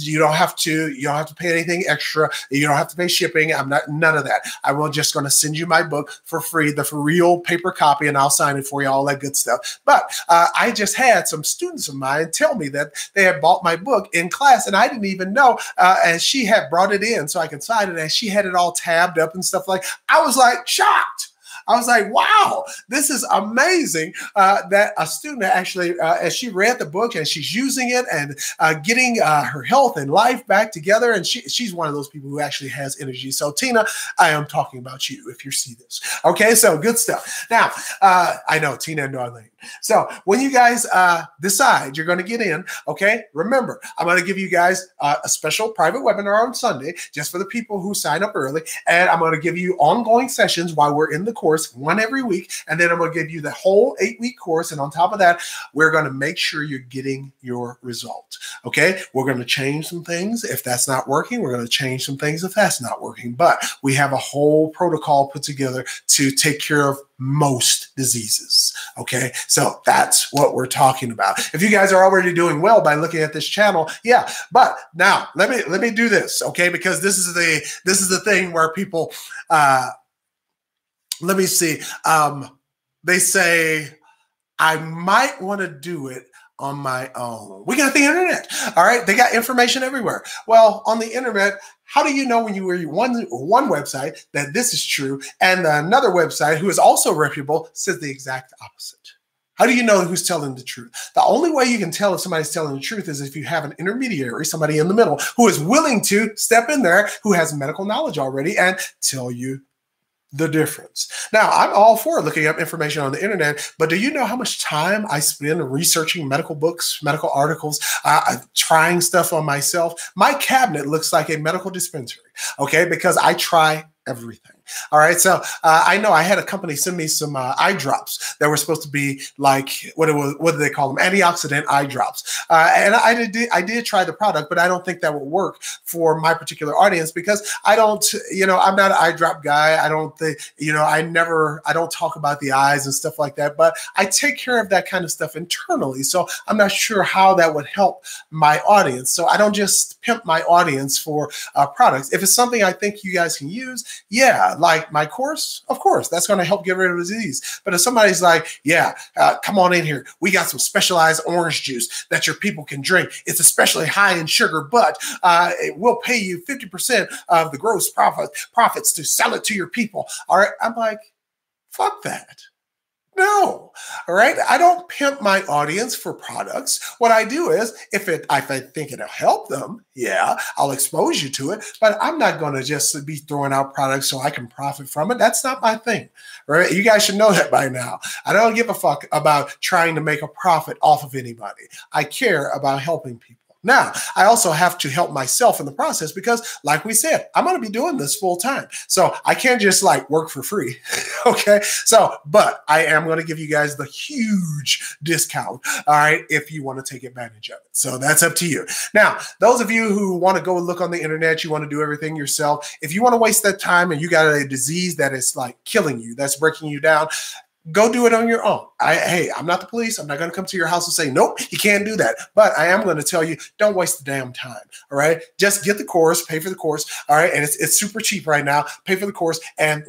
You don't have to pay anything extra. You don't have to pay shipping. None of that. I'm just going to send you my book for free, the real paper copy, and I'll sign it for you, all that good stuff. But I just had some students of mine tell me that they had bought my book in class, and I didn't even know, and she had brought it in so I could sign it, and she had it all tabbed up and stuff like. I was like shocked. I was like, wow, this is amazing that a student actually, as she read the book and she's using it and getting her health and life back together. And she's one of those people who actually has energy. So Tina, I am talking about you if you see this. Okay, so good stuff. Now, I know Tina and Darlene. So when you guys decide you're going to get in, okay, remember, I'm going to give you guys a special private webinar on Sunday just for the people who sign up early. And I'm going to give you ongoing sessions while we're in the course, one every week. And then I'm going to give you the whole 8-week course. And on top of that, we're going to make sure you're getting your result. Okay, we're going to change some things. If that's not working, we're going to change some things if that's not working. But we have a whole protocol put together to take care of most diseases. Okay, so that's what we're talking about. If you guys are already doing well by looking at this channel, yeah. But now let me do this, okay? Because this is the thing where people let me see. They say I might want to do it on my own. We got the internet. All right. They got information everywhere. Well, on the internet, how do you know when you were one website that this is true and another website who is also reputable says the exact opposite? How do you know who's telling the truth? The only way you can tell if somebody's telling the truth is if you have an intermediary, somebody in the middle who is willing to step in there, who has medical knowledge already and tell you the difference. Now, I'm all for looking up information on the internet, but do you know how much time I spend researching medical books, medical articles, trying stuff on myself? My cabinet looks like a medical dispensary, okay, because I try everything. All right. So I know I had a company send me some eye drops that were supposed to be like, what do they call them? Antioxidant eye drops. And I did try the product, but I don't think that would work for my particular audience because I don't, I'm not an eye drop guy. I don't think, I don't talk about the eyes and stuff like that, but I take care of that kind of stuff internally. So I'm not sure how that would help my audience. So I don't just pimp my audience for products. If it's something I think you guys can use, yeah, like my course, of course, that's going to help get rid of disease. But if somebody's like, yeah, come on in here. We got some specialized orange juice that your people can drink. It's especially high in sugar, but it will pay you 50% of the gross profits to sell it to your people. All right. I'm like, fuck that. No. All right. I don't pimp my audience for products. What I do is if I think it'll help them, yeah, I'll expose you to it, but I'm not going to just be throwing out products so I can profit from it. That's not my thing. Right. You guys should know that by now. I don't give a fuck about trying to make a profit off of anybody. I care about helping people. Now, I also have to help myself in the process because, like we said, I'm going to be doing this full time. So I can't just like work for free. Okay. So, but I am going to give you guys the huge discount. All right. If you want to take advantage of it. So that's up to you. Now, those of you who want to go look on the internet, you want to do everything yourself. If you want to waste that time and you got a disease that is like killing you, that's breaking you down, go do it on your own. Hey, I'm not the police. I'm not going to come to your house and say, nope, you can't do that. But I am going to tell you, don't waste the damn time. All right. Just get the course, pay for the course. All right. And it's super cheap right now. Pay for the course and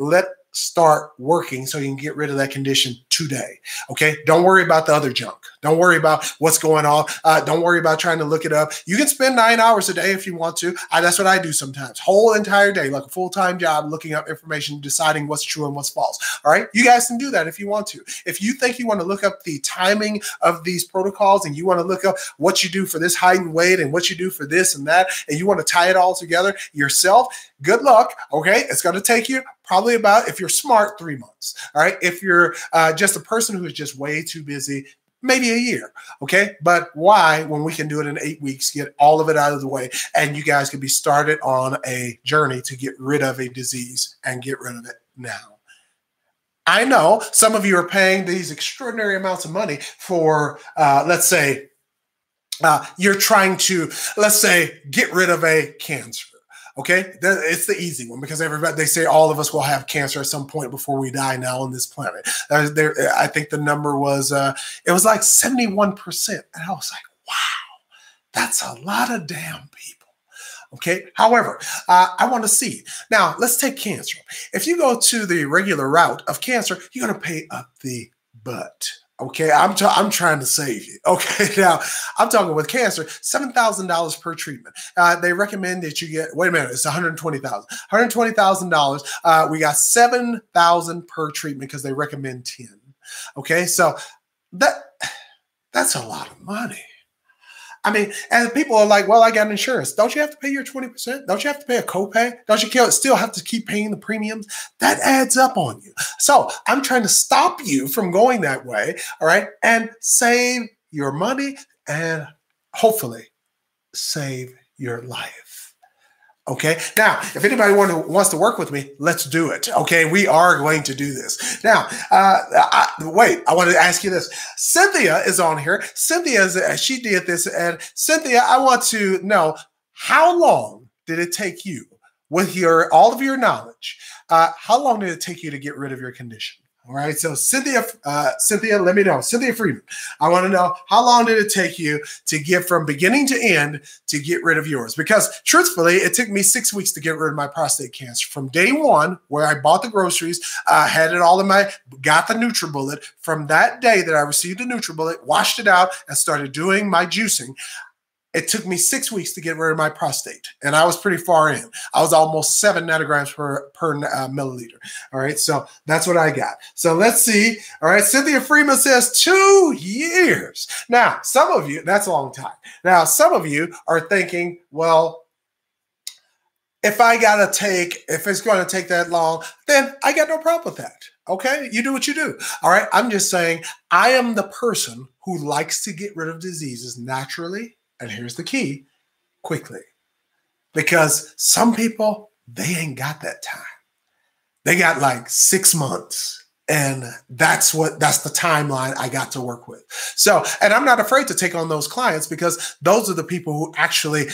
start working so you can get rid of that condition today. Okay. Don't worry about the other junk. Don't worry about what's going on. Don't worry about trying to look it up. You can spend 9 hours a day if you want to. That's what I do sometimes. Whole entire day, like a full-time job, looking up information, deciding what's true and what's false. All right. You guys can do that if you want to. If you think you want to look up the timing of these protocols and you want to look up what you do for this height and weight and what you do for this and that, and you want to tie it all together yourself, good luck. Okay. It's going to take you probably about, if you're smart, 3 months. All right. If you're just a person who is just way too busy, maybe a year. Okay. But why, when we can do it in 8 weeks, get all of it out of the way, and you guys can be started on a journey to get rid of a disease and get rid of it now. I know some of you are paying these extraordinary amounts of money for, let's say, you're trying to, let's say, get rid of a cancer. Okay, it's the easy one because they say all of us will have cancer at some point before we die now on this planet. I think the number was, it was like 71%. And I was like, wow, that's a lot of damn people. Okay, however, I want to see. Now, let's take cancer. If you go to the regular route of cancer, you're going to pay up the butt. Okay, I'm trying to save you. Okay, now I'm talking with cancer, $7,000 per treatment. They recommend that you get. Wait a minute, it's $120,000. We got 7,000 per treatment because they recommend 10. Okay, so that's a lot of money. I mean, and people are like, well, I got insurance. Don't you have to pay your 20%? Don't you have to pay a copay? Don't you still have to keep paying the premiums? That adds up on you. So I'm trying to stop you from going that way, all right, and save your money and hopefully save your life. Okay. Now, if anybody wants to work with me, let's do it. Okay. We are going to do this. Now, wait, I want to ask you this. Cynthia is on here. She did this. And Cynthia, I want to know, how long did it take you with all of your knowledge? How long did it take you to get rid of your condition? All right. So Cynthia, let me know. Cynthia Freeman, I want to know, how long did it take you to get from beginning to end to get rid of yours? Because truthfully, it took me 6 weeks to get rid of my prostate cancer. From day one, where I bought the groceries, had it all got the NutriBullet. From that day that I received the NutriBullet, washed it out and started doing my juicing, it took me 6 weeks to get rid of my prostate, and I was pretty far in. I was almost 7 nanograms per milliliter. All right, so that's what I got. So let's see. All right, Cynthia Freeman says 2 years. Now, some of you, that's a long time. Now, some of you are thinking, well, if it's going to take that long, then I got no problem with that. Okay, you do what you do. All right, I'm just saying I am the person who likes to get rid of diseases naturally. And here's the key, quickly. Because some people, they ain't got that time. They got like 6 months. And that's the timeline I got to work with. So, and I'm not afraid to take on those clients because those are the people who actually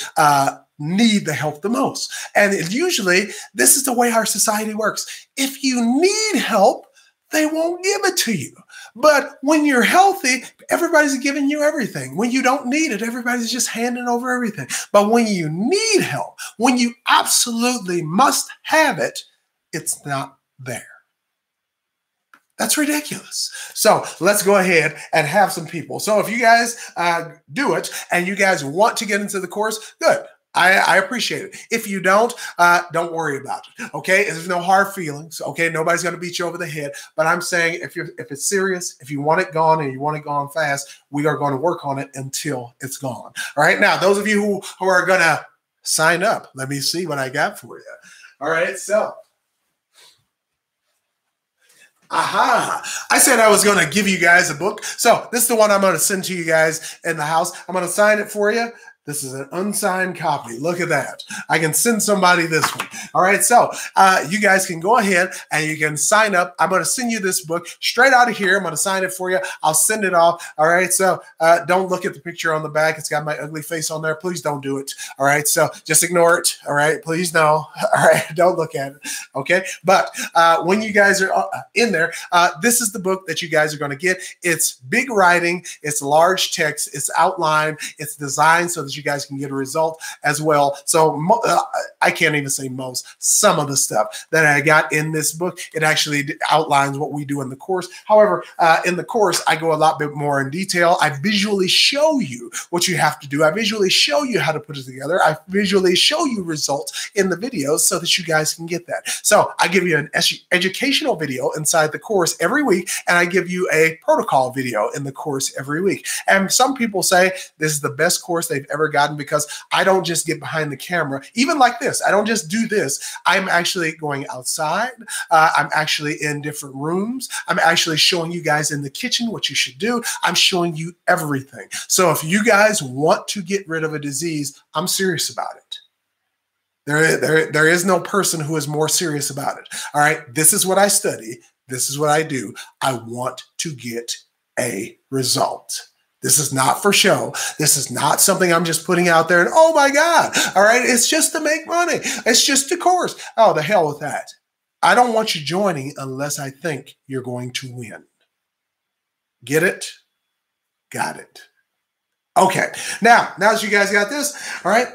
need the help the most. And usually, this is the way our society works. If you need help, they won't give it to you. But when you're healthy, everybody's giving you everything. When you don't need it, everybody's just handing over everything. But when you need help, when you absolutely must have it, it's not there. That's ridiculous. So let's go ahead and have some people. So if you guys do it and you guys want to get into the course, good. I appreciate it. If you don't worry about it. Okay, there's no hard feelings. Okay, nobody's going to beat you over the head. But I'm saying if it's serious, if you want it gone and you want it gone fast, we are going to work on it until it's gone. All right. Now, those of you who are going to sign up, let me see what I got for you. All right. So. Aha. I said I was going to give you guys a book. So this is the one I'm going to send to you guys in the house. I'm going to sign it for you. This is an unsigned copy. Look at that. I can send somebody this one. All right. So you guys can go ahead and you can sign up. I'm going to send you this book straight out of here. I'm going to sign it for you. I'll send it off. All right. So don't look at the picture on the back. It's got my ugly face on there. Please don't do it. All right. So just ignore it. All right. Please no. All right. Don't look at it. Okay. But when you guys are in there, this is the book that you guys are going to get. It's big writing. It's large text. It's outlined. It's designed so that you guys can get a result as well. So I can't even say some of the stuff that I got in this book, it actually outlines what we do in the course. However, in the course, I go a lot bit more in detail. I visually show you what you have to do. I visually show you how to put it together. I visually show you results in the videos so that you guys can get that. So I give you an educational video inside the course every week, and I give you a protocol video in the course every week. And some people say this is the best course they've ever gotten because I don't just get behind the camera, even like this. I don't just do this. I'm actually going outside. I'm actually in different rooms. I'm actually showing you guys in the kitchen what you should do. I'm showing you everything. So if you guys want to get rid of a disease, I'm serious about it. There is no person who is more serious about it. All right. This is what I study. This is what I do. I want to get a result. This is not for show. This is not something I'm just putting out there and, oh my God, all right, it's just to make money. It's just a course. Oh, the hell with that. I don't want you joining unless I think you're going to win. Get it? Got it. Okay. Now that you guys got this, all right,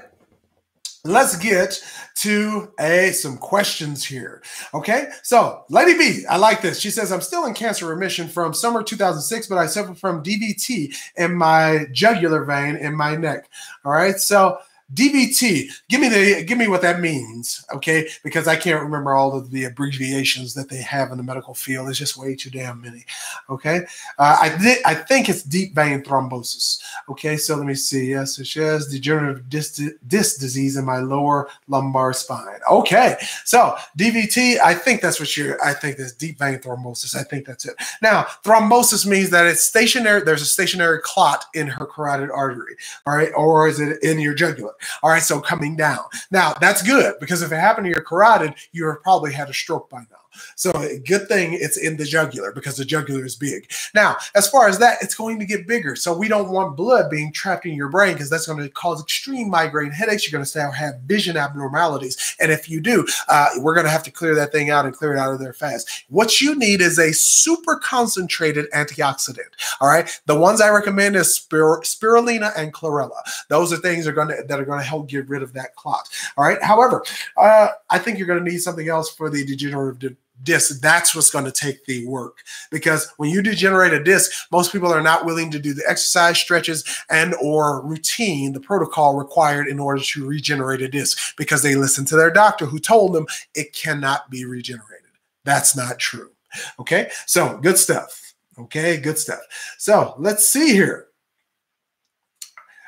let's get to some questions here. Okay, so Lady B, I like this. She says, I'm still in cancer remission from summer 2006, but I suffer from DVT in my jugular vein in my neck. All right, so DVT, give me what that means, okay? Because I can't remember all of the abbreviations that they have in the medical field. It's just way too damn many, okay? I think it's deep vein thrombosis, okay? So let me see. Yes, it says degenerative disc disease in my lower lumbar spine. Okay, so DVT, I think that's I think that's deep vein thrombosis. I think that's it. Now, thrombosis means that it's stationary. There's a stationary clot in her carotid artery, all right? Or is it in your jugular? All right, so coming down. Now, that's good because if it happened to your carotid, you have probably had a stroke by now. So a good thing it's in the jugular because the jugular is big. Now, as far as that, it's going to get bigger. So we don't want blood being trapped in your brain because that's going to cause extreme migraine headaches. You're going to have vision abnormalities. And if you do, we're going to have to clear that thing out and clear it out of there fast. What you need is a super concentrated antioxidant. All right. The ones I recommend is spirulina and chlorella. Those are things that are going to help get rid of that clot. All right. However, I think you're going to need something else for the degenerative disc. That's what's going to take the work, because when you degenerate a disc, most people are not willing to do the exercise, stretches, and or routine, the protocol required in order to regenerate a disc, because they listen to their doctor who told them it cannot be regenerated. That's not true. Okay, so good stuff. Okay, good stuff. So let's see here.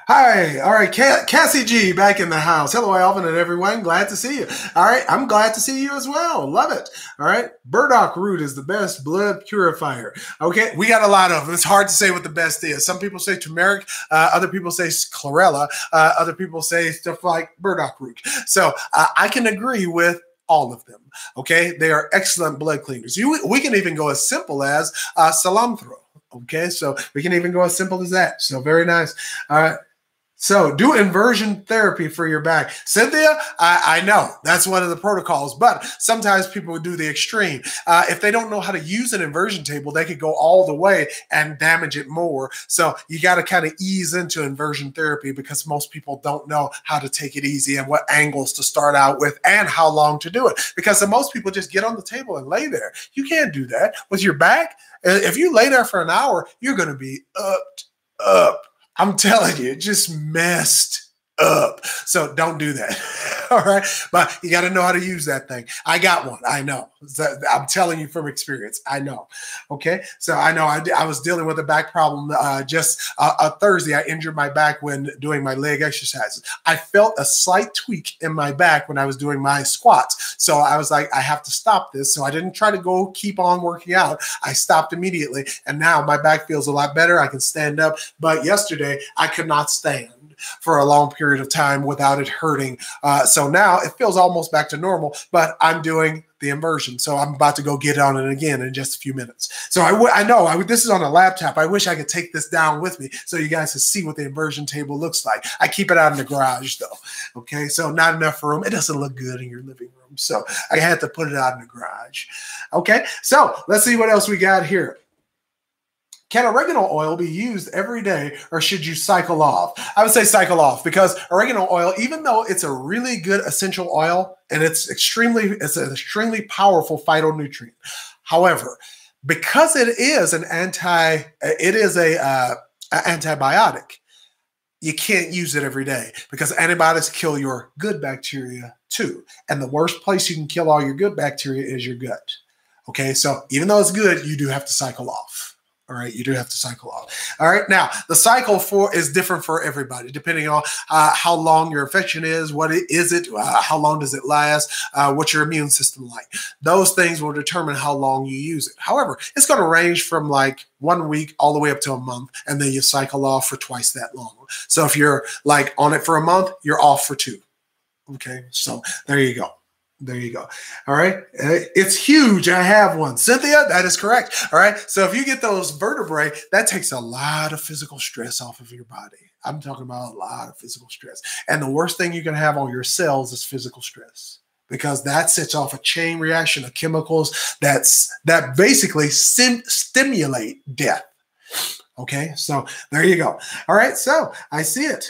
Hi, all right, Cassie G back in the house. Hello, Alvin and everyone. Glad to see you. All right, I'm glad to see you as well. Love it. All right, burdock root is the best blood purifier. Okay, we got a lot of them. It's hard to say what the best is. Some people say turmeric, other people say chlorella, other people say stuff like burdock root. So I can agree with all of them. Okay, they are excellent blood cleaners. We can even go as simple as cilantro. Okay, so we can even go as simple as that. So very nice. All right. So do inversion therapy for your back. Cynthia, I know that's one of the protocols, but sometimes people would do the extreme. If they don't know how to use an inversion table, they could go all the way and damage it more. So you got to kind of ease into inversion therapy, because most people don't know how to take it easy and what angles to start out with and how long to do it. Because most people just get on the table and lay there. You can't do that with your back. If you lay there for an hour, you're going to be up. I'm telling you, it just messed up. So don't do that. All right. But you got to know how to use that thing. I got one. I know. I'm telling you from experience. I know. Okay. So I know I was dealing with a back problem just a Thursday. I injured my back when doing my leg exercises. I felt a slight tweak in my back when I was doing my squats. So I was like, I have to stop this. So I didn't try to keep on working out. I stopped immediately. And now my back feels a lot better. I can stand up. But yesterday I could not stand for a long period of time without it hurting. So now it feels almost back to normal, but I'm doing the inversion. So I'm about to go get on it again in just a few minutes. So I know this is on a laptop. I wish I could take this down with me so you guys can see what the inversion table looks like. I keep it out in the garage though. Okay. So not enough room. It doesn't look good in your living room. So I had to put it out in the garage. Okay. So let's see what else we got here. Can oregano oil be used every day, or should you cycle off? I would say cycle off, because oregano oil, even though it's a really good essential oil and it's an extremely powerful phytonutrient. However, because it is an antibiotic, you can't use it every day, because antibiotics kill your good bacteria too. And the worst place you can kill all your good bacteria is your gut. Okay, so even though it's good, you do have to cycle off. All right, you do have to cycle off. All right, now the cycle is different for everybody, depending on how long your infection is, how long does it last, what's your immune system like. Those things will determine how long you use it. However, it's going to range from like 1 week all the way up to a month, and then you cycle off for twice that long. So if you're like on it for a month, you're off for 2. Okay, so there you go. There you go. All right. It's huge. I have one. Cynthia, that is correct. All right. So if you get those vertebrae, that takes a lot of physical stress off of your body. I'm talking about a lot of physical stress. And the worst thing you can have on your cells is physical stress, because that sets off a chain reaction of chemicals that basically stimulate death. Okay. So there you go. All right. So I see it.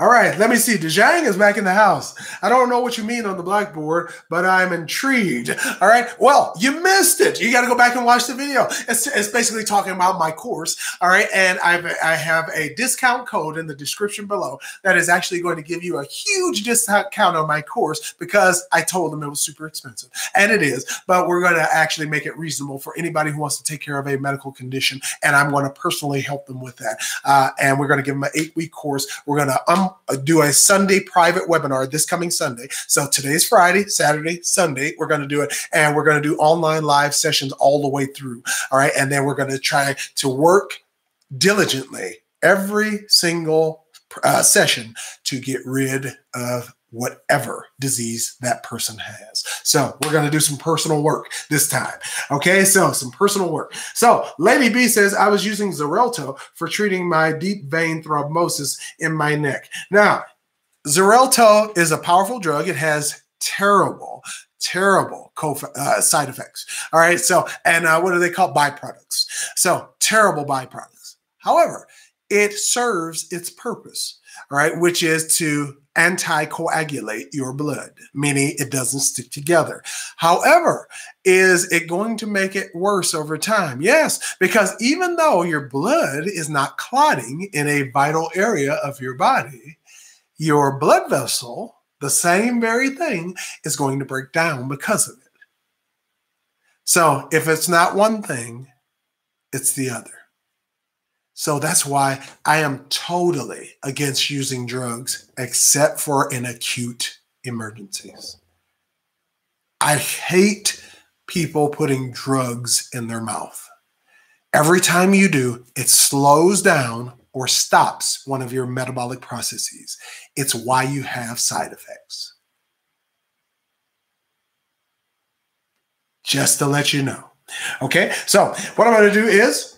All right, let me see. Dejang is back in the house. I don't know what you mean on the blackboard, but I'm intrigued. All right, well, you missed it. You got to go back and watch the video. It's basically talking about my course. All right, and I have a discount code in the description below that is actually going to give you a huge discount on my course because I told them it was super expensive, and it is. But we're going to actually make it reasonable for anybody who wants to take care of a medical condition, and I'm going to personally help them with that. And we're going to give them an 8-week course. We're going to do a Sunday private webinar this coming Sunday. So today's Friday, Saturday, Sunday, we're going to do it. And we're going to do online live sessions all the way through. All right. And then we're going to try to work diligently every single session to get rid of whatever disease that person has. So we're going to do some personal work this time. Okay, so some personal work. So Lady B says, I was using Xarelto for treating my deep vein thrombosis in my neck. Now, Xarelto is a powerful drug. It has terrible side effects. All right, so, and what do they call byproducts? So terrible byproducts. However, it serves its purpose, all right, which is to anticoagulate your blood, meaning it doesn't stick together. However, is it going to make it worse over time? Yes, because even though your blood is not clotting in a vital area of your body, your blood vessel, the same very thing, is going to break down because of it. So if it's not one thing, it's the other. So that's why I am totally against using drugs except for in acute emergencies. I hate people putting drugs in their mouth. Every time you do, it slows down or stops one of your metabolic processes. It's why you have side effects. Just to let you know. Okay, so what I'm going to do is,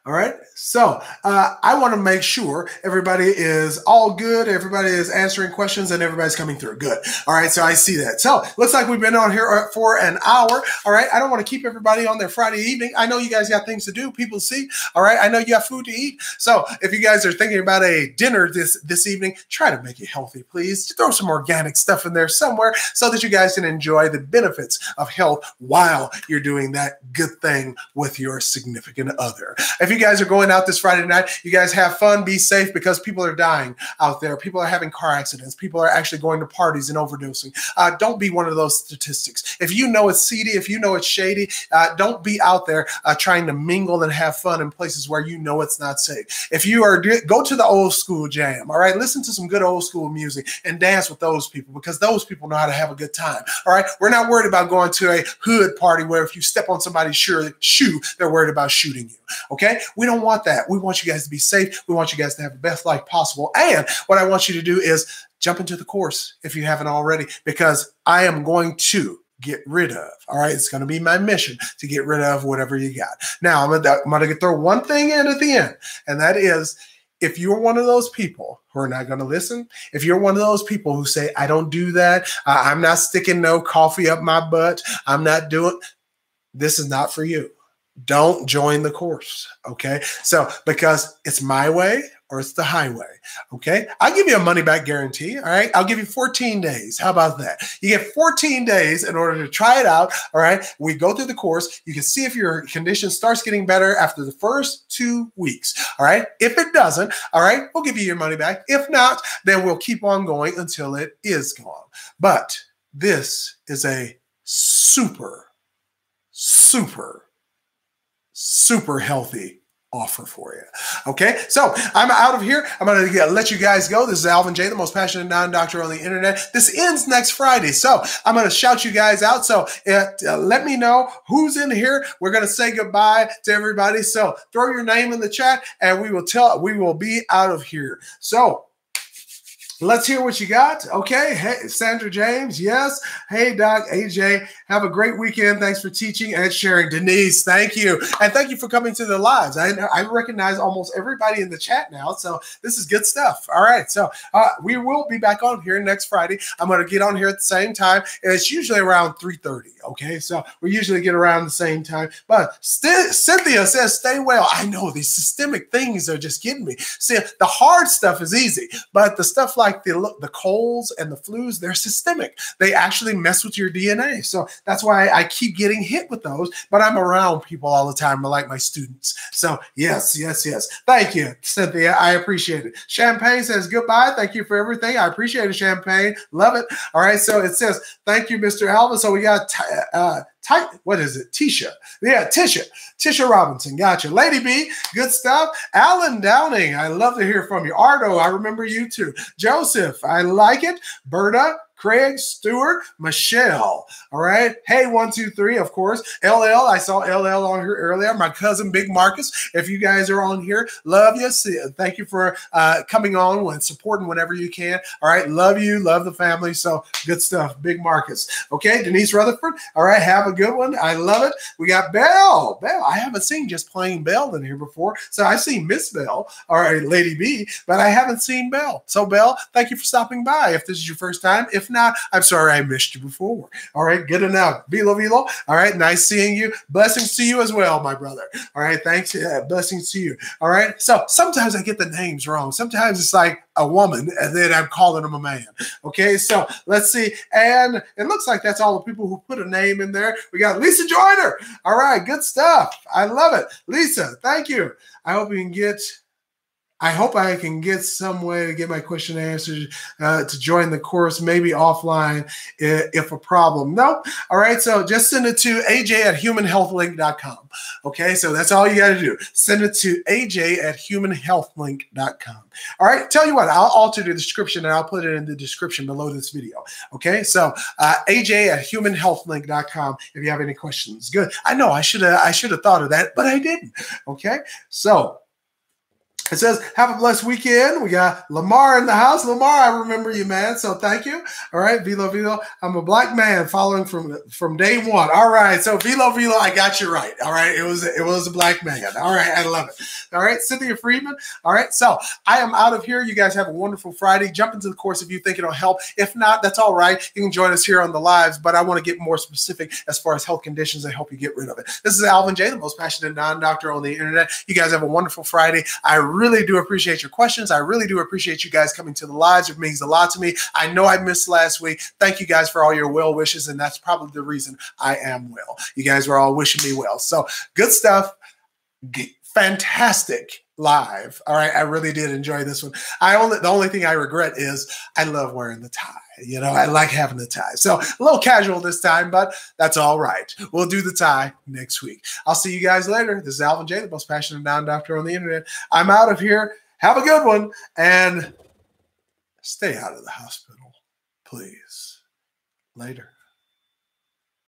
all right, so I want to make sure everybody is all good, everybody is answering questions, and everybody's coming through. Good. All right, so I see that. So looks like we've been on here for an hour. All right, I don't want to keep everybody on their Friday evening. I know you guys got things to do, people see. All right, I know you got food to eat. So if you guys are thinking about a dinner this evening, try to make it healthy, please. Throw some organic stuff in there somewhere so that you guys can enjoy the benefits of health while you're doing that good thing with your significant other. If you guys are going out this Friday night, you guys have fun, be safe, because people are dying out there. People are having car accidents. People are actually going to parties and overdosing. Don't be one of those statistics. If you know it's seedy, if you know it's shady, don't be out there trying to mingle and have fun in places where you know it's not safe. If you are, go to the old school jam, all right? Listen to some good old school music and dance with those people, because those people know how to have a good time, all right? We're not worried about going to a hood party where if you step on somebody's shoe, they're worried about shooting you, okay? We don't want that. We want you guys to be safe. We want you guys to have the best life possible. And what I want you to do is jump into the course if you haven't already, because I am going to get rid of, all right? It's going to be my mission to get rid of whatever you got. Now, I'm going to throw one thing in at the end, and that is, if you're one of those people who are not going to listen, if you're one of those people who say, I don't do that, I'm not sticking no coffee up my butt, I'm not doing, this is not for you. Don't join the course, okay? So, because it's my way or it's the highway, okay? I'll give you a money-back guarantee, all right? I'll give you 14 days. How about that? You get 14 days in order to try it out, all right? We go through the course. You can see if your condition starts getting better after the first 2 weeks, all right? If it doesn't, all right, we'll give you your money back. If not, then we'll keep on going until it is gone. But this is a super healthy offer for you. Okay, so I'm out of here. I'm going to let you guys go. This is Alvin J, the most passionate non-doctor on the internet. This ends next Friday, so I'm going to shout you guys out. So let me know who's in here. We're going to say goodbye to everybody. So throw your name in the chat, and we will be out of here. So Let's hear what you got. Okay. Hey, Sandra James. Yes. Hey, Doc, AJ. Have a great weekend. Thanks for teaching and sharing. Denise, thank you. And thank you for coming to the lives. I recognize almost everybody in the chat now. So this is good stuff. All right. So we will be back on here next Friday. I'm going to get on here at the same time. It's usually around 3:30. Okay. So we usually get around the same time. But Cynthia says, stay well. I know these systemic things are just getting me. See, the hard stuff is easy, but the stuff like the colds and the flus, they're systemic. They actually mess with your DNA. So that's why I keep getting hit with those, but I'm around people all the time, like my students. So yes. Thank you, Cynthia. I appreciate it. Champagne says goodbye. Thank you for everything. I appreciate it, Champagne. Love it. All right. So it says, thank you, Mr. Alvin. So we got what is it? Tisha. Yeah, Tisha Robinson. Gotcha. Lady B, good stuff. Alan Downing, I love to hear from you. Ardo, I remember you too. Joseph, I like it. Berta, Craig, Stewart, Michelle. All right. Hey, 123, of course. LL, I saw LL on here earlier. My cousin, Big Marcus. If you guys are on here, love you. Thank you for coming on and supporting whenever you can. All right. Love you. Love the family. So good stuff. Big Marcus. Okay. Denise Rutherford. All right. Have a good one. I love it. We got Belle. Belle. I haven't seen just plain Belle in here before. So I've seen Miss Belle, all right, Lady B, but I haven't seen Belle. So Belle, thank you for stopping by. If this is your first time, if not, I'm sorry I missed you before. All right, good enough. Vilo. All right, nice seeing you. Blessings to you as well, my brother. All right, thanks. Blessings to you. All right, so sometimes I get the names wrong. Sometimes it's like a woman, and then I'm calling him a man. Okay, so let's see. And it looks like that's all the people who put a name in there. We got Lisa Joyner. All right, good stuff. I love it. Lisa, thank you. I hope I can get some way to get my question answered to join the course, maybe offline if a problem. Nope. All right. So just send it to aj@humanhealthlink.com. Okay. So that's all you got to do. Send it to aj@humanhealthlink.com. All right. Tell you what, I'll alter the description and I'll put it in the description below this video. Okay. So aj@humanhealthlink.com if you have any questions. Good. I know I should have thought of that, but I didn't. Okay. So it says, have a blessed weekend. We got Lamar in the house. Lamar, I remember you, man. So thank you. All right, Vilo. I'm a black man following from day one. All right. So Vilo, I got you right. All right. It was a black man. All right. I love it. All right. Cynthia Friedman. All right. So I am out of here. You guys have a wonderful Friday. Jump into the course if you think it'll help. If not, that's all right. You can join us here on the lives, but I want to get more specific as far as health conditions and help you get rid of it. This is Alvin J, the most passionate non-doctor on the internet. You guys have a wonderful Friday. I really do appreciate your questions. I really do appreciate you guys coming to the lives. It means a lot to me. I know I missed last week. Thank you guys for all your well wishes, and that's probably the reason I am well. You guys were all wishing me well. So good stuff. Fantastic live. All right. I really did enjoy this one. The only thing I regret is I love wearing the tie. You know, I like having the tie. So a little casual this time, but that's all right. We'll do the tie next week. I'll see you guys later. This is Alvin J, the most passionate non-doctor on the internet. I'm out of here. Have a good one and stay out of the hospital, please. Later.